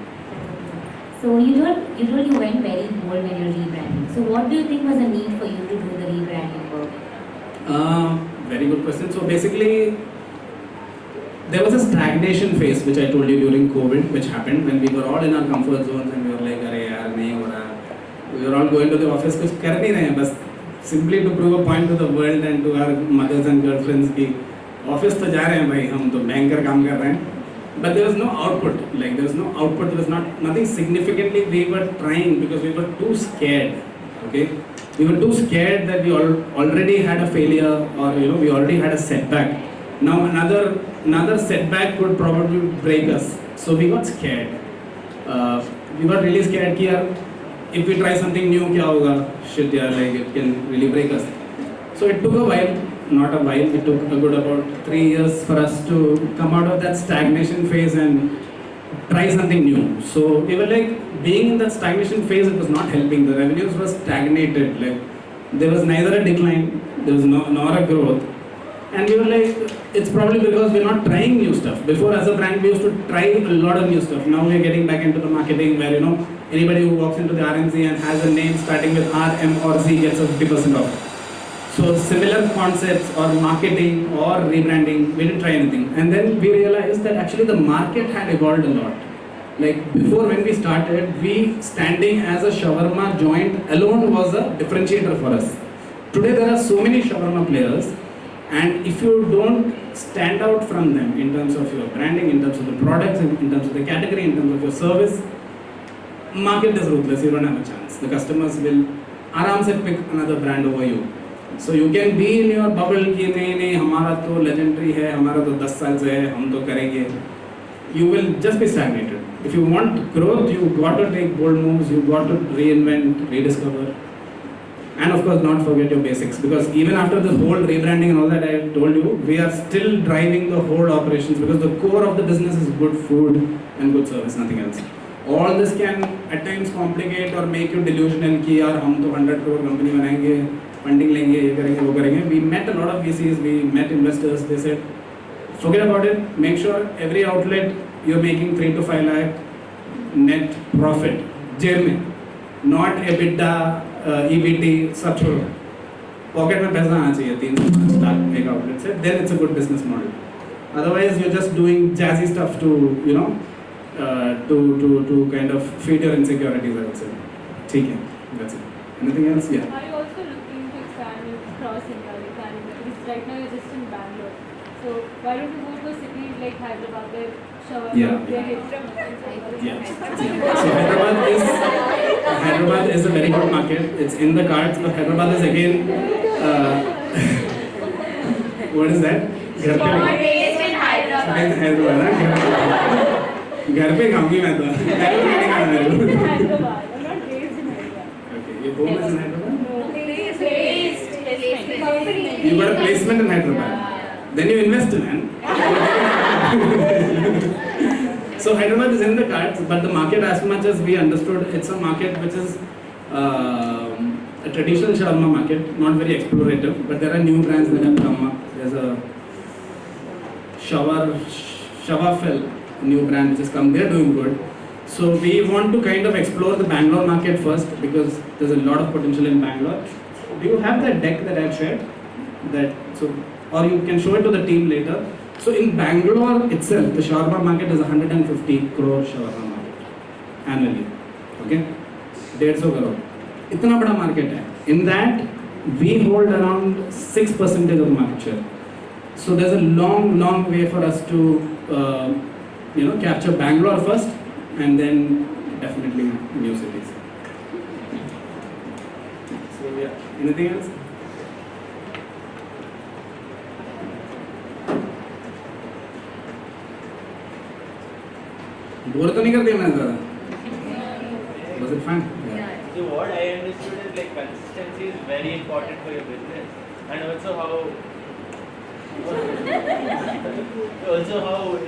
So you told you went very bold when you're rebranding. So what do you think was the need for you to do the rebranding work? Very good question. So basically, there was a stagnation phase which I told you during COVID, which happened when we were all in our comfort zones and we were like, "Arey yaar, nahi ho raha." We are all going to the office, कुछ कर नहीं रहे हैं बस simply to prove a point to the world and to our mothers and girlfriends कि office तो जा रहे हैं भाई, हम तो भयंकर काम कर रहे हैं. But there was no output. Like there was no output. There was nothing significantly we were trying because we were too scared. Okay, we were too scared that we already had a failure, or we already had a setback. Now another setback could probably break us. So we got scared. We got really scared कि यार if we try something new क्या होगा? Shit यार, like it can really break us. So it took a while. Not a while, it took a good about 3 years for us to come out of that stagnation phase and try something new. So we were like, being in that stagnation phase, it was not helping. The revenues were stagnated. Like there was neither a decline, there was nor a growth. And we were like, it's probably because we're not trying new stuff. Before, as a brand, we used to try a lot of new stuff. Now we're getting back into the marketing where anybody who walks into the RMC and has a name starting with R, M or Z gets a 50% off. So similar concepts or marketing or rebranding, we didn't try anything. And then we realized that actually the market had evolved a lot. Like before, when we started, we standing as a shawarma joint alone was a differentiator for us. Today there are so many shawarma players, and if you don't stand out from them in terms of your branding, in terms of the products, in terms of the category, in terms of your service, market is ruthless, you don't have a chance. The customers will आराम से pick another brand over you. So you can be in your bubble कि नहीं हमारा तो legendary है, हमारा तो 10 साल से है, हम तो करेंगे. You will just be stagnated. If you want growth, you got to take bold moves, you got to reinvent, rediscover, and of course not forget your basics, because even after this whole rebranding and all that I told you, we are still driving the whole operations because the core of the business is good food and good service, nothing else. All this can at times complicate or make you delusional कि यार हम तो 100 crore company बनाएंगे, funding लेंगे, ये करेंगे, वो करेंगे. We met a lot of VCs, we met investors. They said, forget about it. Make sure every outlet you're making 3 to 5 lakh net profit. जेब में, not EBITDA, EBT, सब छोड़ो. Pocket में पैसा आना चाहिए 3 से 5 लाख एक outlet से. Then it's a good business model. Otherwise, you're just doing jazzy stuff to to kind of feed your insecurities, I would say. ठीक है, that's it. Anything else? Yeah. Are you also looking to expand across India, like planning? Because right now you're just in Bangalore. So why don't you go to a city like Hyderabad, where shawarma, Yeah. where it's from? Yeah. So Hyderabad is a very good market. It's in the cards, but Hyderabad is again. What is that? घर पे Born raised in Hyderabad. Hyderabad. घर पे खाऊंगी मैं तो. Hyderabad. I'm not raised in Hyderabad. Okay, your home is in Hyderabad. No, raised. Company. You got a placement in Hyderabad. Then you invest in it. So Hyderabad is in the cards, but the market, as much as we understood, it's a market which is a traditional shawarma market, not very explorative, but there are new brands that have come up. There's a Shawafel, new brand which has come. They're doing good. So we want to kind of explore the Bangalore market first because there's a lot of potential in Bangalore. Do you have that deck that I've shared? Or you can show it to the team later. So in Bangalore itself, the shawarma market is 150 crore shawarma market annually. Okay, 150 crore. इतना बड़ा market है. In that, we hold around 6% of the market share. So there's a long way for us to capture Bangalore first, and then definitely new cities. So yeah, anything else? Bore तो नहीं कर दिया मैंने ज़्यादा. Was it fun? Yeah. So what I understood is like consistency is very important for your business, and also how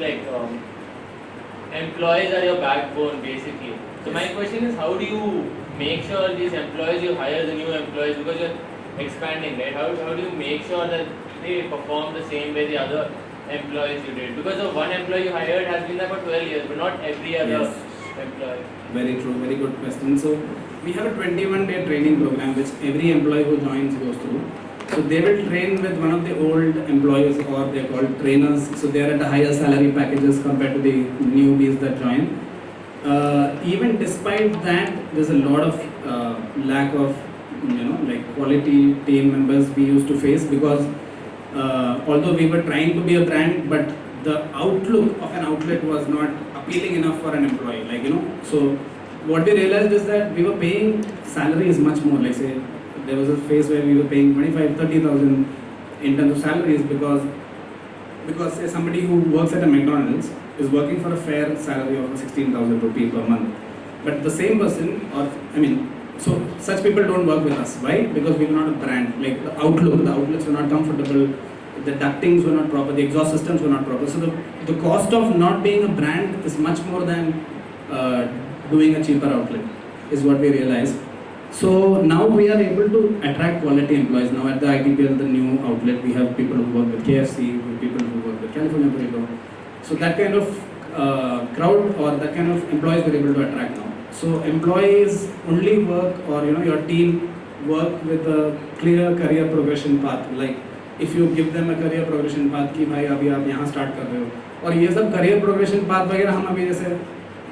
like employees are your backbone basically. So my question is, how do you make sure these employees you hire, the new employees, because you're expanding, right? How do you make sure that they perform the same way the other employees you did? Because the one employee you hired has been there for 12 years, but not every other employee. Very true, very good question. So we have a 21-day training program which every employee who joins goes through. So they will train with one of the old employees, or they're called trainers. So they are at a higher salary packages compared to the newbies that join. Even despite that, there's a lot of lack of like quality team members we used to face, because although we were trying to be a brand, but the outlook of an outlet was not appealing enough for an employee. Like, so what we realized is that we were paying salaries much more. Like, say, there was a phase where we were paying 25,000-30,000 in terms of salaries, because say somebody who works at a McDonald's is working for a fair salary of 16,000 rupees per month. But the same person, so such people don't work with us. Why? Because we were not a brand. Like the outlets were not comfortable, the ductings were not proper, the exhaust systems were not proper. So the cost of not being a brand is much more than doing a cheaper outlet, is what we realized. So now we are able to attract quality employees. Now at the ITPL, the new outlet, we have people who work with KFC, with people who work with California Burrito. So that kind of crowd or that kind of employees we're able to attract now. So employees only work, or your team work with a clear career progression path. Like if you give them a career progression path कि भाई अभी आप यहाँ start कर रहे हो, और ये सब career progression path वगैरह हम अभी जैसे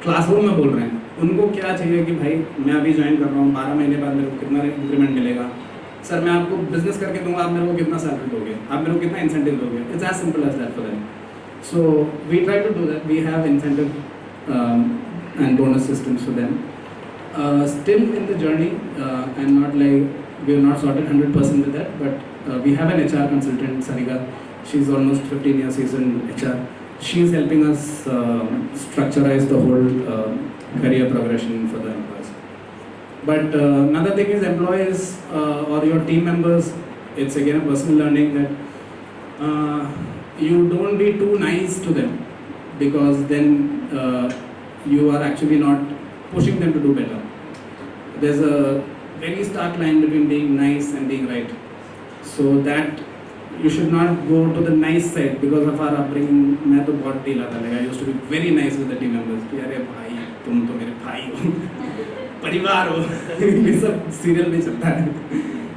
क्लासरूम में बोल रहे हैं, उनको क्या चाहिए कि भाई मैं अभी ज्वाइन कर रहा हूँ, 12 महीने बाद मेरे को कितना इंक्रीमेंट मिलेगा, सर मैं आपको बिजनेस करके दूंगा, आप मेरे को कितना सैलरी दोगे, आप मेरे को कितना इंसेंटिव दोगे. It's as simple as that for them. So we try to do that. We have incentive and bonus systems for them. Still in the journey, and not like we have not sorted 100% with that, but we have an HR consultant, Sarika. She's almost 15 years in HR. She's helping us structureize the whole career progression for the employees. But another thing is employees or your team members, it's again a personal learning that you don't be too nice to them, because then you are actually not pushing them to do better. There's a very stark line between being nice and being right. So that you should not go to the nice side because of our upbringing. मैं तो बहुत ढीला था. Like I used to be very nice with the team members. कि अरे भाई तुम तो मेरे भाई हो, परिवार हो. ये सब serial में चलता है.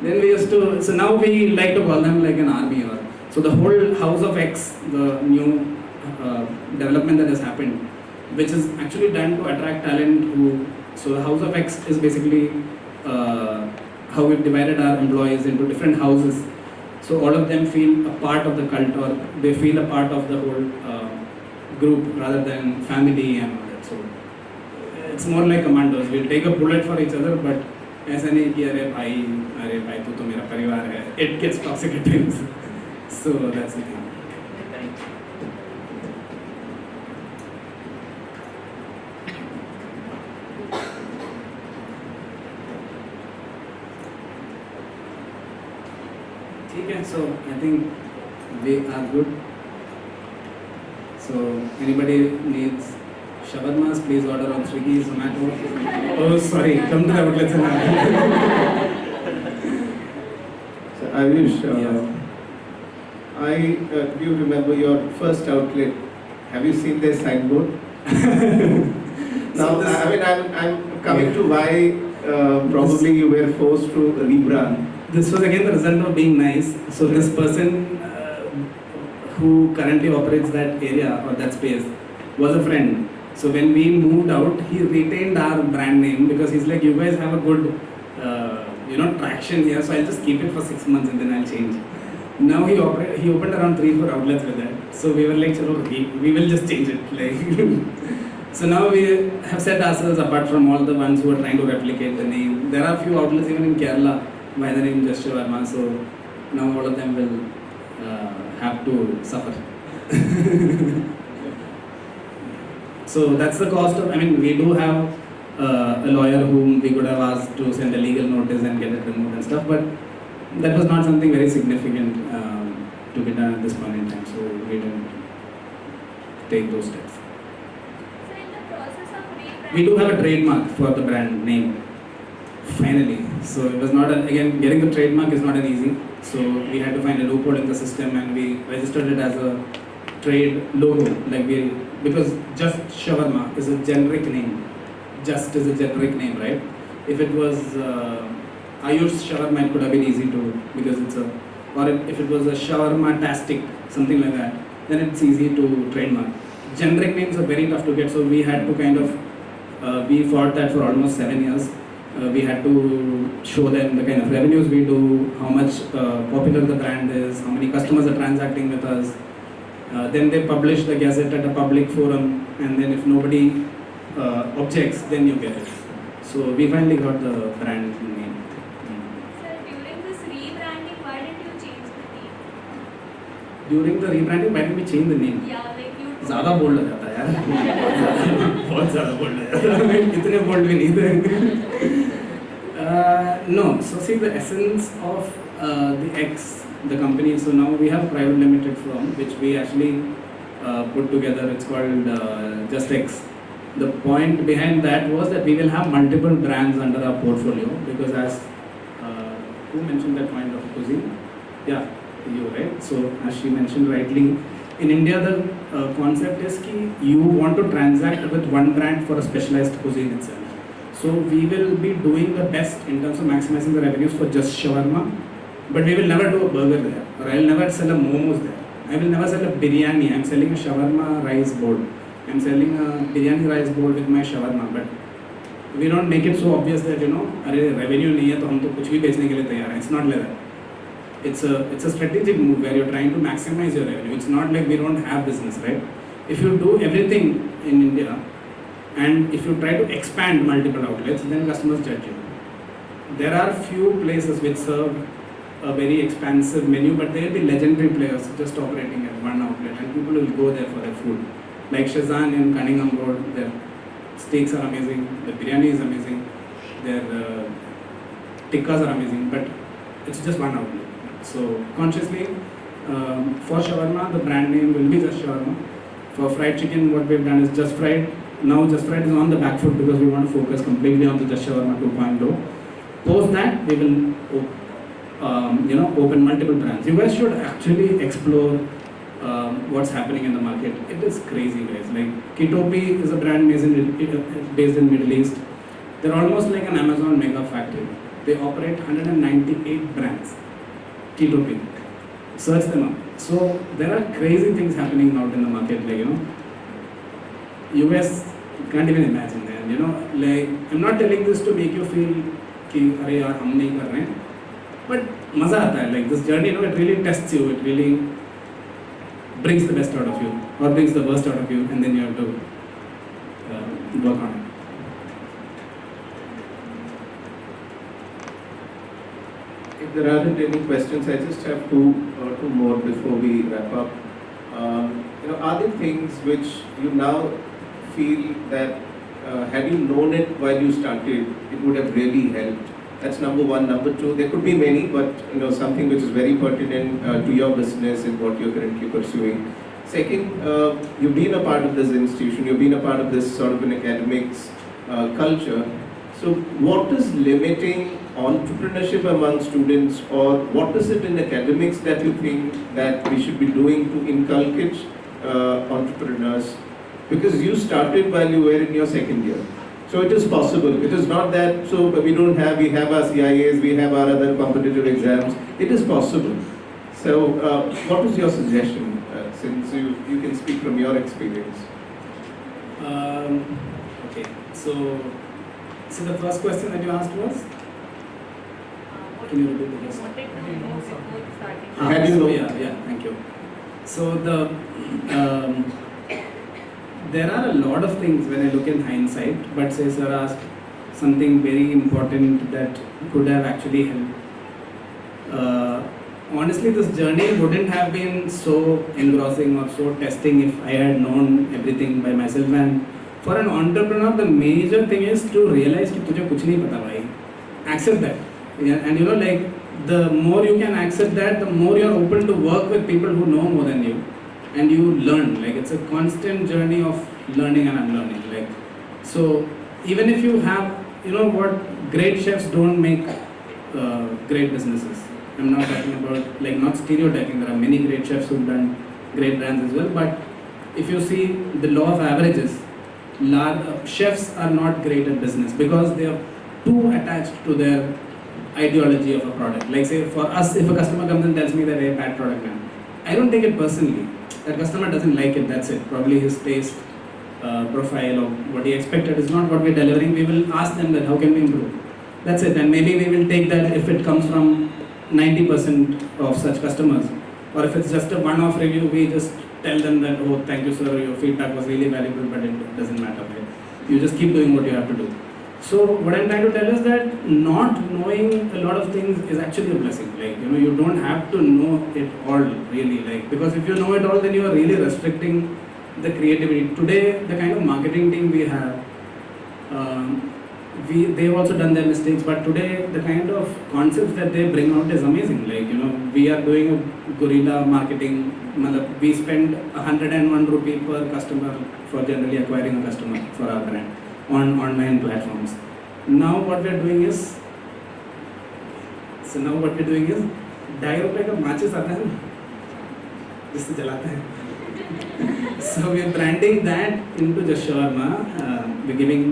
Then we used to, so now we like to call them like an army. Or so the whole House of X, the new development that has happened, which is actually done to attract talent who. So the House of X is basically how we've divided our employees into different houses. So all of them feel a part of the cult, or they feel a part of the whole group rather than family and all that. So it's more like commandos. We'll take a bullet for each other, but ऐसा नहीं कि अरे भाई तू तो मेरा परिवार है. It gets toxic at times. So that's the thing. Okay, so I think we are good. So anybody needs shawarmas, please order on Swiggy, Zomato. Oh, sorry, come to the outlets and So Aayush, Yes. do you remember your first outlet? Have you seen their signboard? Now, I'm coming to why probably you were forced to rebrand. This was again the result of being nice. So this person who currently operates that area or that space was a friend. So when we moved out, he retained our brand name because he's like, you guys have a good, traction here. So I'll just keep it for 6 months and then I'll change. Now he opened around 3-4 outlets with that. So we were like, chalo, we will just change it. Like, so now we have set ourselves apart from all the ones who are trying to replicate the name. There are a few outlets even in Kerala by the name just Shawarma, so now all of them will have to suffer. So that's the cost of, we do have a lawyer whom we could have asked to send a legal notice and get it removed and stuff, but that was not something very significant to be done at this point in time, so we didn't take those steps. So in the process of rebranding, We do have a trademark for the brand name. Finally, so it was not again getting the trademark is not an easy. So we had to find a loophole in the system, and we registered it as a trade logo. Because just shawarma is a generic name. Just is a generic name, right? If it was Aayush shawarma, it could have been easy to, because it's a, or if it was a shawarma-tastic, something like that, then it's easy to trademark. Generic names are very tough to get, so we had to kind of we fought that for almost 7 years. We had to show them the kind of revenues we do, how much popular the brand is, how many customers are transacting with us. Then they publish the gazette at a public forum, and then if nobody objects, then you get it. So we finally got the brand name. Sir, during this rebranding, why didn't you change the name? During the rebranding, why didn't we change the name? Yeah, like you. ज़्यादा bold हो जाता है यार बहुत ज़्यादा bold हो जाता है इतने बोल्ड भी नहीं थे No, so see the essence of the X, the company, so now we have a private limited firm which we actually put together, it's called Just X. The point behind that was that we will have multiple brands under our portfolio because as who mentioned that point of cuisine? Yeah, you right. So as she mentioned rightly, in India the concept is ki you want to transact with one brand for a specialized cuisine itself. So we will be doing the best in terms of maximizing the revenues for just shawarma, but we will never do a burger there, or I will never sell a momos there. I will never sell a biryani. I am selling a shawarma rice bowl. I am selling a biryani rice bowl with my shawarma, but we don't make it so obvious that अरे revenue नहीं है तो हम तो कुछ भी बेचने के लिए तैयार हैं. It's not like that. It's a strategic move where you're trying to maximize your revenue. It's not like we don't have business, right? If you do everything in India and if you try to expand multiple outlets, then customers judge you. There are few places which serve a very expansive menu, but there will be legendary players just operating at one outlet and people will go there for their food. Like Shazan in Cunningham Road, their steaks are amazing, the biryani is amazing, their tikkas are amazing, but it's just one outlet. So consciously, for shawarma, the brand name will be Just Shawarma. For fried chicken, what we've done is Just Fried. Now Just Fried is on the back foot because we want to focus completely on the Just Shawarma 2.0. Post that, we will open multiple brands. You guys should actually explore what's happening in the market. It is crazy, guys. Like Kitopi is a brand based in Middle East. They're almost like an Amazon mega factory. They operate 198 brands. Kitopi. Search them up. So there are crazy things happening out in the market. Like you guys can't even imagine. And like I'm not telling this to make you feel कि अरे यार हम नहीं कर रहे हैं. But मज़ा आता है. Like this journey, it really tests you. It really brings the best out of you or brings the worst out of you, and then you have to work on it. If there aren't any questions, I just have two more before we wrap up. Are there things which you now feel that had you known it while you started, it would have really helped? That's number one. Number two, there could be many, but something which is very pertinent to your business and what you're currently pursuing. Second, you've been a part of this institution, you've been a part of this sort of an academics culture. So what is limiting entrepreneurship among students, or what is it in academics that you think that we should be doing to inculcate entrepreneurs? Because you started while you were in your second year. So it is possible. It is not that, so we have our CIAs, we have our other competitive exams. It is possible. So what is your suggestion, since you can speak from your experience? Okay, so the first question that you asked was? Can you repeat the question? Wanted to know before starting. Had you known? Yeah, thank you. So there are a lot of things when I look in hindsight, but say sir asked something very important that could have actually helped. Honestly, this journey wouldn't have been so engrossing or so testing if I had known everything by myself. And for an entrepreneur, the major thing is to realize that तुझे कुछ नहीं पता भाई. Accept that. Yeah, and like the more you can accept that, the more you're open to work with people who know more than you. And you learn, like it's a constant journey of learning and unlearning. Like, so even if you have, great chefs don't make great businesses. I'm not talking about, like, not stereotyping. There are many great chefs who've done great brands as well. But if you see the law of averages, chefs are not great at business because they are too attached to their ideology of a product. Like say for us, if a customer comes and tells me that a bad product, man, I don't take it personally. That customer doesn't like it, that's it. Probably his taste profile or what he expected is not what we're delivering. We will ask them that how can we improve. That's it. And maybe we will take that if it comes from 90% of such customers. Or if it's just a one-off review, we just tell them that, oh, thank you sir, your feedback was really valuable, but it doesn't matter. Right? You just keep doing what you have to do. So what I'm trying to tell is that not knowing a lot of things is actually a blessing. Like, you don't have to know it all really. Like, because if you know it all, then you are really restricting the creativity. Today, the kind of marketing team we have, they've also done their mistakes, but today the kind of concepts that they bring out is amazing. Like, we are doing a guerrilla marketing. We spend 101 rupee per customer for generally acquiring a customer for our brand on online platforms. Now what we're doing is, ₹2 रुपए का matches आता है जिससे जलाते हैं. So we're branding that into just shawarma. We're giving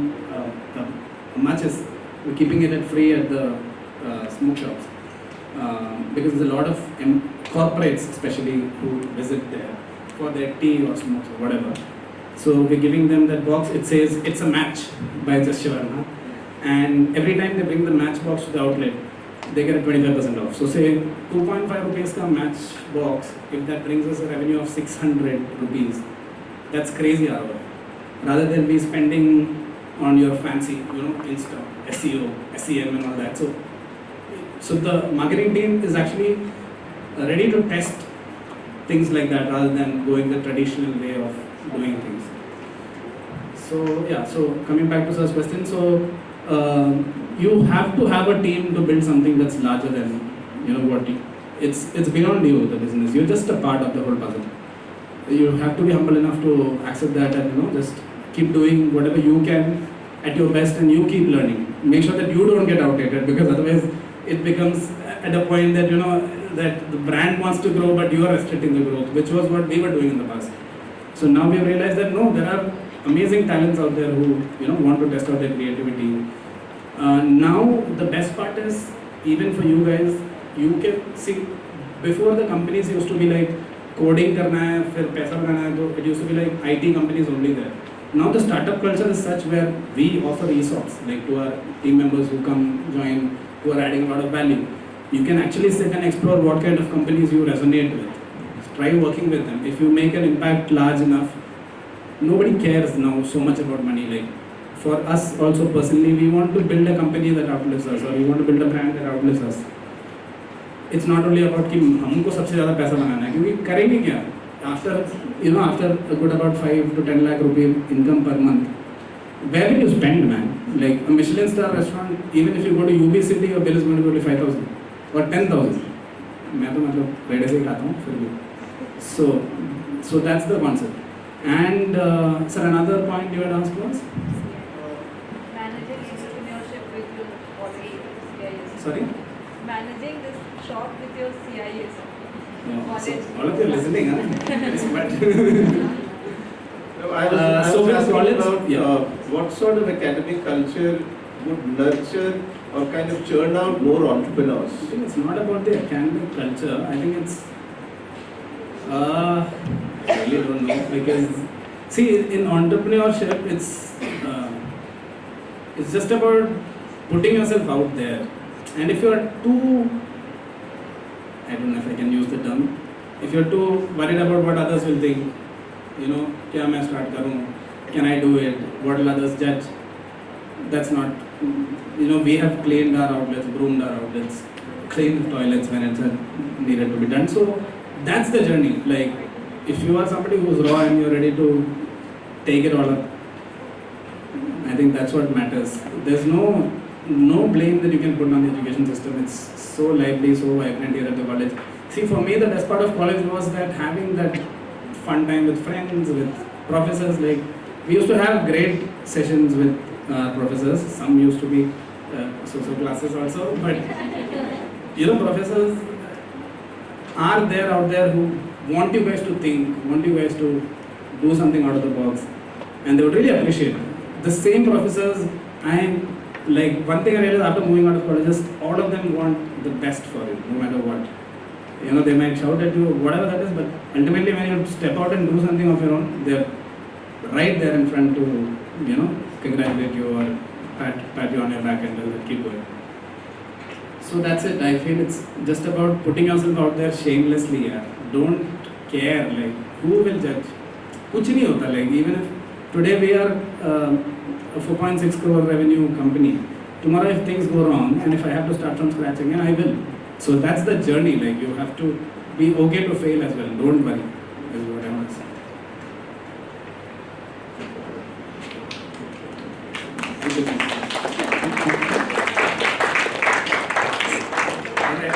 matches. We're keeping it at free at the smoke shops because there's a lot of corporates, especially, who visit there for their tea or smokes or whatever. So we're giving them that box. It says it's a match by just shawarma, and every time they bring the match box to the outlet, they get a 25% off. So say 2.5 rupees ka match box, if that brings us a revenue of 600 rupees, that's crazy ROI. Rather than be spending on your fancy, Insta, SEO, SEM and all that. So the marketing team is actually ready to test things like that rather than going the traditional way of doing things. So coming back to Sir's question, you have to have a team to build something that's larger than it's beyond you, the business. You're just a part of the whole puzzle. You have to be humble enough to accept that and just keep doing whatever you can at your best, and you keep learning. Make sure that you don't get outdated, because otherwise it becomes at a point that that the brand wants to grow but you are restricting the growth, which was what we were doing in the past. So now we have realized that no, there are amazing talents out there who want to test out their creativity. Now the best part is, even for you guys, you can see, before the companies used to be like coding karna hai, fir paisa banana hai, so it used to be like IT companies only there. Now the startup culture is such where we offer ESOPs, like to our team members who come join, who are adding a lot of value. You can actually sit and explore what kind of companies you resonate with. Try working with them. If you make an impact large enough, nobody cares now so much about money. Like for us also personally, we want to build a company that outlives us, or we want to build a brand that outlives us. It's not only about कि हमको सबसे ज़्यादा पैसा बनाना है, क्योंकि करेंगे क्या? After a good about 5 to 10 lakh rupee income per month, where will you spend, man? Like a Michelin star restaurant, even if you go to UB City, your bill is going to be only 5,000 or 10,000. मैं तो मतलब पेड़े से ही खाता हूँ फिर भी. So that's the concept. And sir, another point you had asked was? Managing entrepreneurship with your CIS. Sorry? Managing this shop with your CIS. So all of you are listening, huh? Very smart. No, I was so with asking college, about what sort of academic culture would nurture or kind of churn out more entrepreneurs? I think it's not about the academic culture. I think it's I really don't know, because see, in entrepreneurship, it's just about putting yourself out there. And if you are too, I don't know if I can use the term, if you're too worried about what others will think, क्या मैं start करूँ, can I do it, what will others judge? That's not, we have cleaned our outlets, broomed our outlets, cleaned the toilets when it's needed to be done. So that's the journey. Like, if you are somebody who's raw and you're ready to take it all up, I think that's what matters. There's no blame that you can put on the education system. It's so lively, so vibrant here at the college. See, for me, the best part of college was that having that fun time with friends, with professors. Like, we used to have great sessions with professors. Some used to be social classes also, but professors are there out there who want you guys to think, want you guys to do something out of the box, and they would really appreciate it. The same professors, one thing I realized after moving out of college is all of them want the best for you, no matter what. They might shout at you, whatever that is, but ultimately when you step out and do something of your own, they're right there in front to, congratulate you or pat you on your back and keep going. So that's it. I feel it's just about putting yourself out there shamelessly. Yeah. Don't care like who will judge. कुछ नहीं होता, like even if today we are a 4.6 crore revenue company, tomorrow if things go wrong and if I have to start from scratch again, I will. So that's the journey. Like you have to be okay to fail as well. Don't worry. Is what I want to say.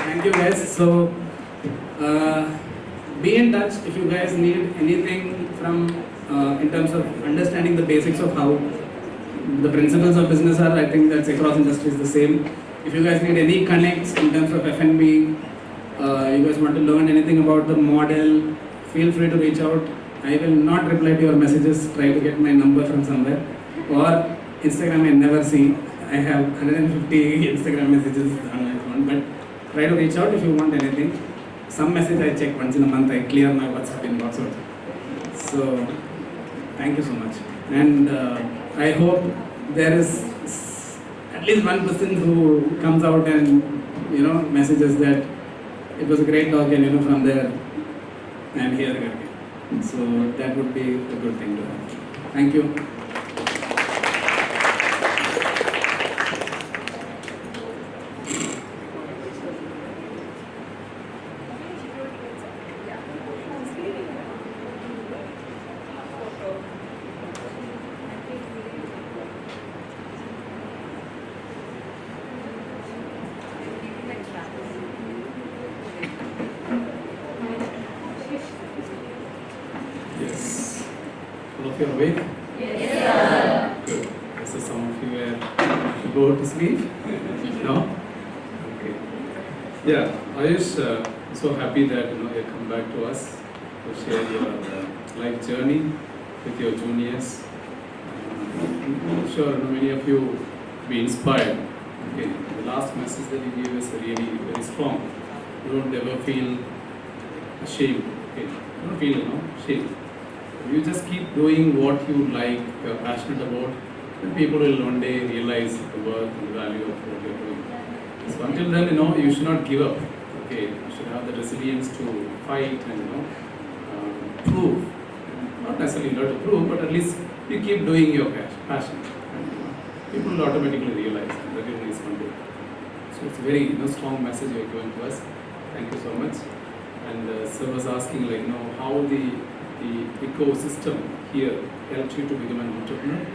Thank you guys. So be in touch if you guys need anything from in terms of understanding the basics of how the principles of business are. I think that's across industries the same. If you guys need any connects in terms of F&B, you guys want to learn anything about the model, feel free to reach out. I will not reply to your messages. Try to get my number from somewhere. Or Instagram I never see. I have 150 Instagram messages on my phone, but try to reach out if you want anything. Some message I check once in a month. I clear my WhatsApp inbox also. So thank you so much. And I hope there is at least one person who comes out and messages that it was a great talk and from there I'm here again. So that would be a good thing to have. Thank you. Yes. All of you are awake? Yes. Good. So some of you were go to sleep? No? Okay. Yeah, Aayush, so happy that you come back to us to share your life journey with your juniors. I'm sure many of you be inspired. Okay, the last message that you gave is really very strong. You don't ever feel ashamed. Okay, you don't feel shame. You just keep doing what you like, you're passionate about, and people will one day realize the worth and the value of what you're doing. So until then, you should not give up. Okay, you should have the resilience to fight and prove. Not necessarily not to prove, but at least you keep doing your passion. And, people will automatically realize and recognize one day. So it's a very strong message you're giving to us. Thank you so much. And sir was asking how the ecosystem here helped you to become an entrepreneur.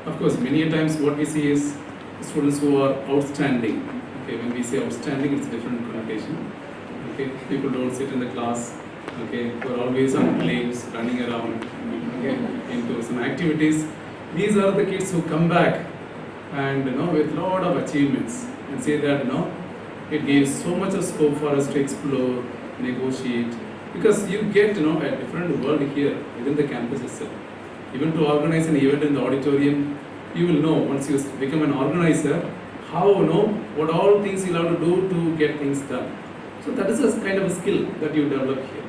Of course, many a times what we see is students who are outstanding. Okay, when we say outstanding, it's a different connotation. Okay, people don't sit in the class. Okay, who are always on planes, running around, okay, into some activities. These are the kids who come back and with lot of achievements and say that it gives so much of scope for us to explore, negotiate, because you get a different world here within the campus itself. Even to organize an event in the auditorium, you will know once you become an organizer how what all things you'll have to do to get things done. So that is a kind of a skill that you develop here.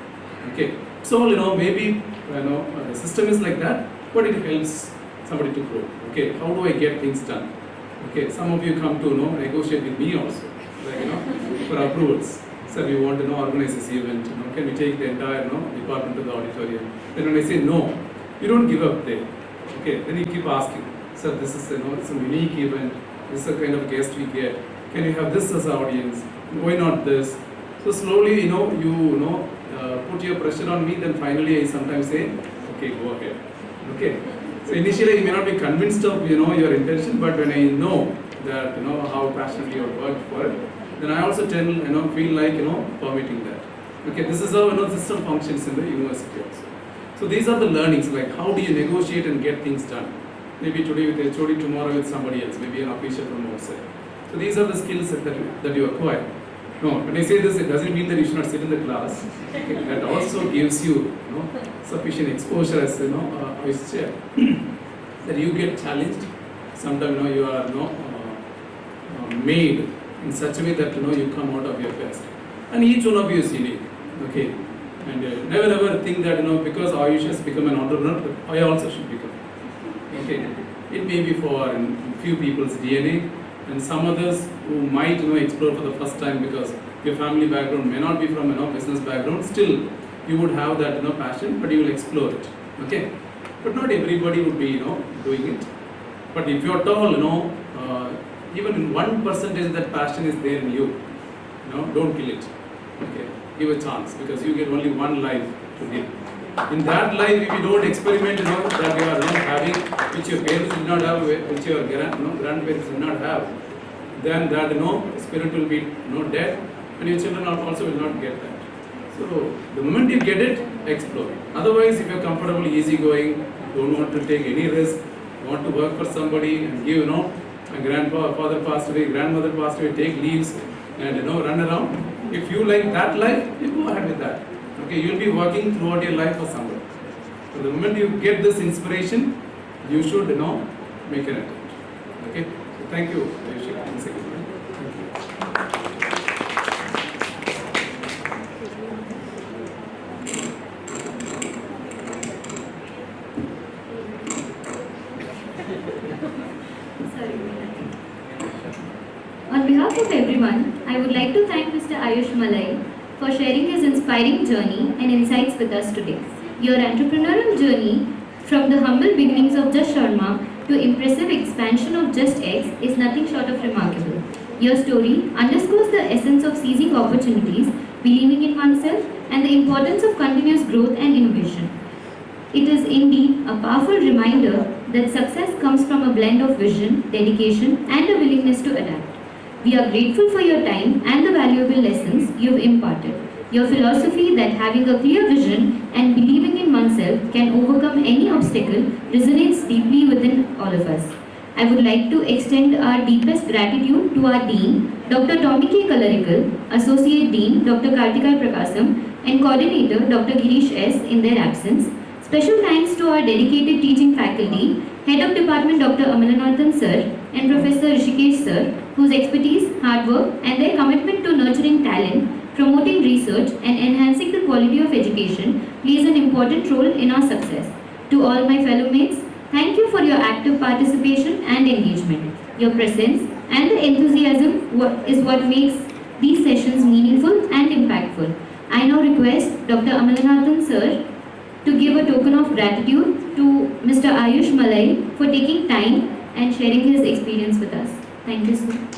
Okay, so maybe the system is like that, but it helps somebody to grow. Okay, how do I get things done? Okay, some of you come to negotiate with me also, for approvals. Sir, we want to organize this event. Can we take the entire department to the auditorium? Then when I say no, you don't give up there. Okay, then you keep asking, sir, this is it's a unique event. This is the kind of guest we get. Can you have this as an audience? Why not this? So slowly, you put your pressure on me. Then finally, I sometimes say, okay, go ahead. Okay. So initially, you may not be convinced of your intention, but when I know that how passionately you have worked for it, then I also feel like permitting that. Okay, this is how the system functions in the university also. So these are the learnings, like how do you negotiate and get things done? Maybe today with HOD, tomorrow with somebody else, maybe an official from outside. So these are the skills that you acquire. No, when I say this, it doesn't mean that you should not sit in the class. Okay, that also gives you, sufficient exposure as vice chair. That you get challenged. Sometimes you are made in such a way that you come out of your best. And each one of you is unique. Okay, and never ever think that because Aayush has become an entrepreneur, I also should become. Okay, it may be for few people's DNA, and some others who might explore for the first time because your family background may not be from business background. Still, you would have that passion, but you will explore it. Okay, but not everybody would be doing it. But if you're at all even in 1% that passion is there in you, don't kill it. Okay, give a chance because you get only one life to live. In that life, if you don't experiment, that you are having, which your parents did not have, which your grandparents did not have, then that spirit will be dead, and your children also will not get that. So the moment you get it, explore. Otherwise, if you're comfortable, easygoing, don't want to take any risk, want to work for somebody and give, my grandfather passed away, grandmother passed away, take leaves and run around. If you like that life, you go ahead with that. Okay, you'll be working throughout your life for somebody. So the moment you get this inspiration, you should make an attempt. Okay, so thank you, Aayush. Once again. Thank you. On behalf of everyone, I would like to thank Mr. Aayush Malayil for sharing his inspiring journey and insights with us today. Your entrepreneurial journey from the humble beginnings of Just Shawarma to impressive expansion of Just Eggs is nothing short of remarkable. Your story underscores the essence of seizing opportunities, believing in oneself, and the importance of continuous growth and innovation. It is indeed a powerful reminder that success comes from a blend of vision, dedication, and a willingness to adapt. We are grateful for your time and the valuable lessons you've imparted. Your philosophy that having a clear vision and believing in oneself can overcome any obstacle resonates deeply within all of us. I would like to extend our deepest gratitude to our Dean, Dr. Tommy K. Kalarikal, Associate Dean, Dr. Kartika Prakasam, and Coordinator, Dr. Girish S. in their absence. Special thanks to our dedicated teaching faculty, Head of Department Dr. Amalanathan Sir and Professor Rishikesh Sir, whose expertise, hard work, and their commitment to nurturing talent, promoting research, and enhancing the quality of education plays an important role in our success. To all my fellow mates, thank you for your active participation and engagement. Your presence and the enthusiasm is what makes these sessions meaningful and impactful. I now request Dr. Amalanathan Sir to give a token of gratitude to Mr. Aayush Malayil for taking time and sharing his experience with us. Thank you, sir.